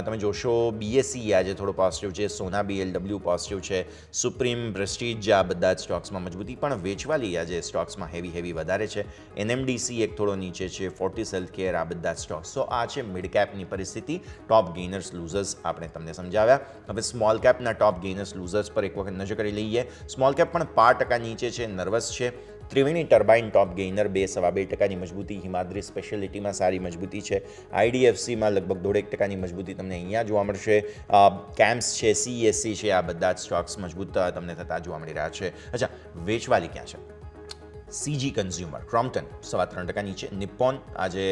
તમે જોશો BSE આજે થોડો પોઝિટિવ છે. સોના BLW પોઝિટિવ છે. સુપ્રીમ, પ્રેસ્ટીજ આ બધા જ સ્ટોક્સમાં મજબૂતી, પણ વેચવાલી આજે સ્ટોક્સમાં હેવી વધારે છે. NMDC એક થોડો નીચે છે. ફોર્ટિસ હેલ્થકેર આ બધા સ્ટોક્સ. તો આ છે મિડ કેપની પરિસ્થિતિ. ટોપ ગેઇનર્સ લૂઝર્સ આપણે તમને સમજાવ્યા. હવે સ્મોલ કેપના ટોપ ગેઇનર્સ લૂઝર્સ પર એક વખત નજર કરી લઈએ. સ્મોલ કેપ પણ 5% નીચે છે, નર્વસ છે. ત્રિવેણી ટર્બાઇન ટોપ ગેઇનર 2-2.5%ની મજબૂતી. હિમાદ્રી સ્પેશિયાલિટીમાં સારી મજબૂતી છે. IDFCમાં લગભગ 1.5%ની મજબૂતી તમને અહીંયા જોવા મળશે. કેમ્પ્સ છે, CSC છે, આ બધા જ સ્ટોક્સ મજબૂત તમને થતા જોવા મળી રહ્યા છે. અચ્છા, વેચવાલી ક્યાં છે? CG કન્ઝ્યુમર, ક્રોમ્પ્ટન 3.25% નીચે. નિપ્પોન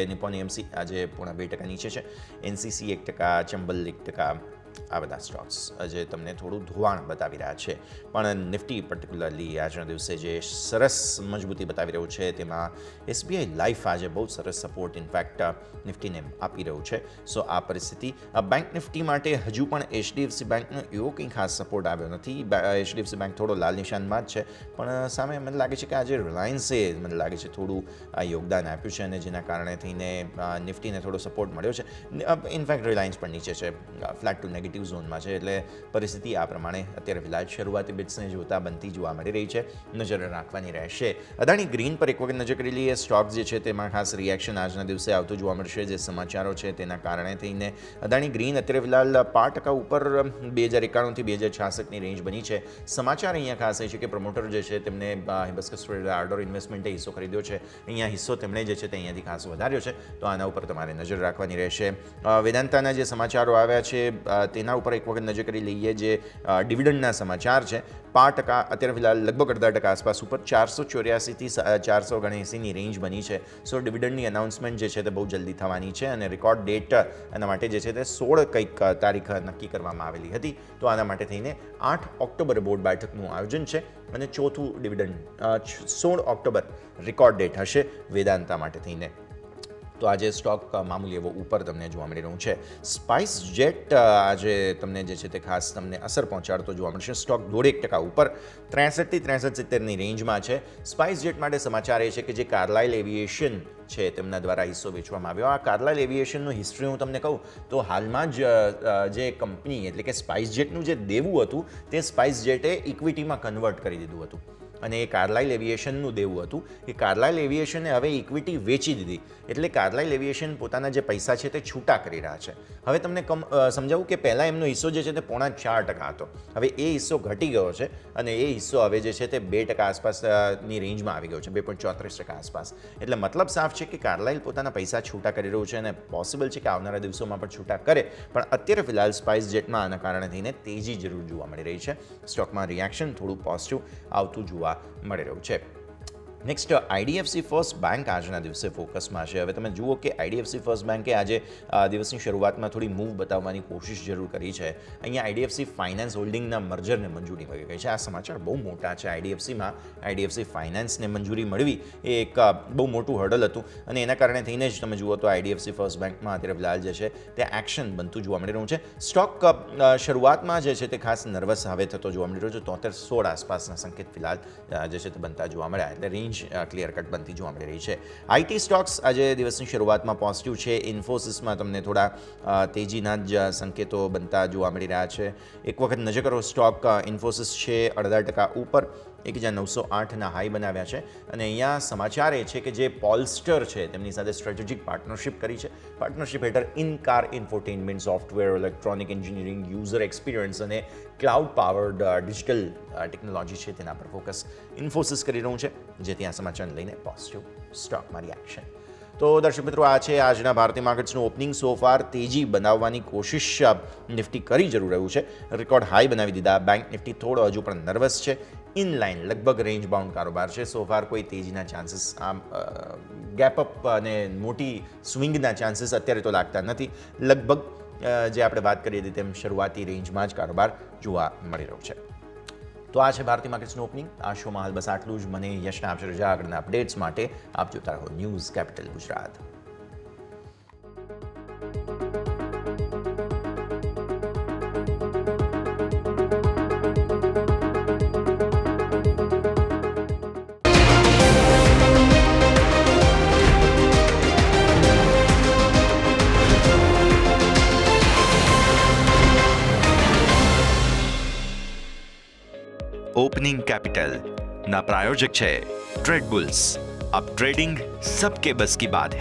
નિપ્પોન AMC આજે 2% નીચે છે. NCC 1%, ચંબલ 1%. આ બધા સ્ટોક્સ આજે તમને થોડું ધોવાણ બતાવી રહ્યા છે. પણ નિફ્ટી પર્ટિક્યુલરલી આજના દિવસે જે સરસ મજબૂતી બતાવી રહ્યું છે, તેમાં SBI લાઈફ આજે બહુ સરસ સપોર્ટ ઇનફેક્ટ નિફ્ટીને આપી રહ્યું છે. સો આ પરિસ્થિતિ બેંક નિફ્ટી માટે હજુ પણ HDFC બેંકનો એવો કંઈ ખાસ સપોર્ટ આવ્યો નથી. HDFC બેંક થોડો લાલ નિશાનમાં જ છે, પણ સામે મને લાગે છે કે આજે રિલાયન્સે મને લાગે છે થોડું યોગદાન આપ્યું છે, અને જેના કારણે થઈને નિફ્ટીને થોડો સપોર્ટ મળ્યો છે. ઇનફેક્ટ રિલાયન્સ પણ નીચે છે, ફ્લેટ ટુ નેગેટિવ ઝોનમાં છે, એટલે પરિસ્થિતિ આ પ્રમાણે અત્યારે ફિલહાલ શરૂઆતી બિટ્સને જોતા બનતી જોવા મળી રહી છે. નજર રાખવાની રહેશે. અદાણી ગ્રીન પર એક વખત નજર કરી લઈએ. સ્ટોક જે છે તેમાં ખાસ રિએક્શન આજના દિવસે આવતું જોવા મળશે. જે સમાચારો છે તેના કારણે થઈને અદાણી ગ્રીન અત્યારે ફિલહાલ 5% ઉપર 2091થી 2066ની રેન્જ બની છે. સમાચાર અહીંયા ખાસ એ છે કે પ્રમોટર જે છે તેમને હિબસ્કસ આર્ડોર ઇન્વેસ્ટમેન્ટે હિસ્સો ખરીદ્યો છે. અહીંયા હિસ્સો તેમણે જે છે તે અહીંયાથી ખાસ વધાર્યો છે, તો આના ઉપર તમારે નજર રાખવાની રહેશે. વેદાંતાના જે સમાચારો આવ્યા છે તેના ઉપર એક વખત નજર કરી લઈએ. જે ડિવિડન્ડના સમાચાર છે 5% અત્યારે ફિલહાલ લગભગ 0.5% આસપાસ ઉપર 484થી 479ની રેન્જ બની છે. સો ડિવિડન્ડની અનાઉન્સમેન્ટ જે છે તે બહુ જલ્દી થવાની છે અને રેકોર્ડ ડેટ એના માટે જે છે તે 16 કંઈક તારીખ નક્કી કરવામાં આવેલી હતી. તો આના માટે થઈને 8 ઓક્ટોબરે બોર્ડ બેઠકનું આયોજન છે અને ચોથું ડિવિડન્ડ 16 ઓક્ટોબર રેકોર્ડ ડેટ હશે વેદાંતા માટે થઈને. તો આજે સ્ટોક મામૂલી એવો ઉપર તમને જોવા મળી રહ્યું છે. સ્પાઇસ જેટ આજે તમને જે છે તે ખાસ તમને અસર પહોંચાડતો જોવા મળશે. સ્ટોક 1.5% ઉપર 63થી 63.70ની રેન્જમાં છે. સ્પાઇસ જેટ માટે સમાચાર એ છે કે જે કાર્લાઇલ એવિએશન છે તેમના દ્વારા હિસ્સો વેચવામાં આવ્યો. આ કાર્લાઇલ એવિએશનનું હિસ્ટ્રી હું તમને કહું તો હાલમાં જ જે કંપની એટલે કે સ્પાઇસ જેટનું જે દેવું હતું તે સ્પાઇસ જેટે ઇક્વિટીમાં કન્વર્ટ કરી દીધું હતું અને એ કાર્લાઇલ એવિએશનનું દેવું હતું. એ કાર્લાઇલ એવિએશને હવે ઇક્વિટી વેચી દીધી, એટલે કાર્લાઇલ એવિએશન પોતાના જે પૈસા છે તે છૂટા કરી રહ્યા છે. હવે તમને સમજાવું કે પહેલાં એમનો હિસ્સો જે છે તે 0.4% હતો. હવે એ હિસ્સો ઘટી ગયો છે અને એ હિસ્સો હવે જે છે તે 2% આસપાસની રેન્જમાં આવી ગયો છે, 2.34% આસપાસ. એટલે મતલબ સાફ છે કે કાર્લાઇલ પોતાના પૈસા છૂટા કરી રહ્યું છે અને પોસિબલ છે કે આવનારા દિવસોમાં પણ છૂટા કરે. પણ અત્યારે ફિલહાલ સ્પાઇસ જેટમાં આના કારણે થઈને તેજી જરૂર જોવા મળી રહી છે. સ્ટોકમાં રિએક્શન થોડું પોઝિટિવ આવતું જોવા મળી રહ્યું છે. નેક્સ્ટ આઈડીએફસી ફર્સ્ટ બેંક આજના દિવસે ફોકસમાં છે. હવે તમે જુઓ કે આઈડીએફસી ફર્સ્ટ બેંકે આજે દિવસની શરૂઆતમાં થોડી મૂવ બતાવવાની કોશિશ જરૂર કરી છે. અહીંયા આઈડીએફસી ફાઇનાન્સ હોલ્ડિંગના મર્જરને મંજૂરી મળી ગઈ છે. આ સમાચાર બહુ મોટા છે. આઈડીએફસી ફાઇનાન્સને મંજૂરી મળવી એ એક બહુ મોટું હર્ડલ હતું અને એના કારણે થઈને જ તમે જુઓ તો આઈડીએફસી ફર્સ્ટ બેંકમાં અત્યારે ફિલહાલ જે છે તે એક્શન બનતું જોવા મળી રહ્યું છે. સ્ટોક શરૂઆતમાં જે છે તે ખાસ નર્વસ હવે થતો જોવા મળી રહ્યો છે. 73-16 આસપાસના સંકેત ફિલહાલ જે છે તે બનતા જોવા મળ્યા, એટલે રેન્જ ક્લિયર કટ બનતી જોવા મળી રહી છે. આઈટી સ્ટોક્સ આજે દિવસની શરૂઆતમાં પોઝિટિવ છે. ઇન્ફોસિસમાં તમને થોડા તેજીના જ સંકેતો બનતા જોવા મળી રહ્યા છે. એક વખત નજર કરો સ્ટોક ઇન્ફોસિસ છે 0.5% ઉપર 1908ના હાઈ બનાવ્યા છે અને અહીંયા સમાચાર એ છે કે જે પોલસ્ટર છે તેમની સાથે સ્ટ્રેટેજિક પાર્ટનરશિપ કરી છે. પાર્ટનરશિપ હેઠળ in car infotainment software, electronic engineering, user experience અને ક્લાઉડ પાવર્ડ ડિજિટલ ટેકનોલોજી છે તેના પર ફોકસ ઇન્ફોસિસ કરી રહ્યું છે, જે ત્યાં સમાચારને લઈને પોઝિટિવ સ્ટોકમાં રિએક્શન. તો દર્શક મિત્રો, આ છે આજના ભારતીય માર્કેટ્સનું ઓપનિંગ. સો ફાર તેજી બનાવવાની કોશિશ નિફ્ટી કરી જરૂર રહ્યું છે. રેકોર્ડ હાઈ બનાવી દીધા. બેંક નિફ્ટી થોડો હજુ પણ નર્વસ છે. ઇનલાઇન લગભગ રેન્જ બાઉન્ડ કારોબાર છે. સો ફાર કોઈ તેજીના ચાન્સીસ આમ ગેપઅપ અને મોટી સ્વિંગના ચાન્સીસ અત્યારે તો લાગતા નથી. લગભગ જે આપણે વાત કરી હતી તેમ શરૂઆતી રેન્જમાં જ કારોબાર જોવા મળી રહ્યો છે. તો આ છે ભારતીય માર્કેટ્સનું ઓપનિંગ. આ શોમાં હાલ બસ આટલું જ. મને યશના આપશે રજા. આગળના અપડેટ્સ માટે આપ જોતા રહો news capital Gujarat. Opening capital ना प्रायोजक है ट्रेड बुल्स. अब ट्रेडिंग सबके बस की बात है.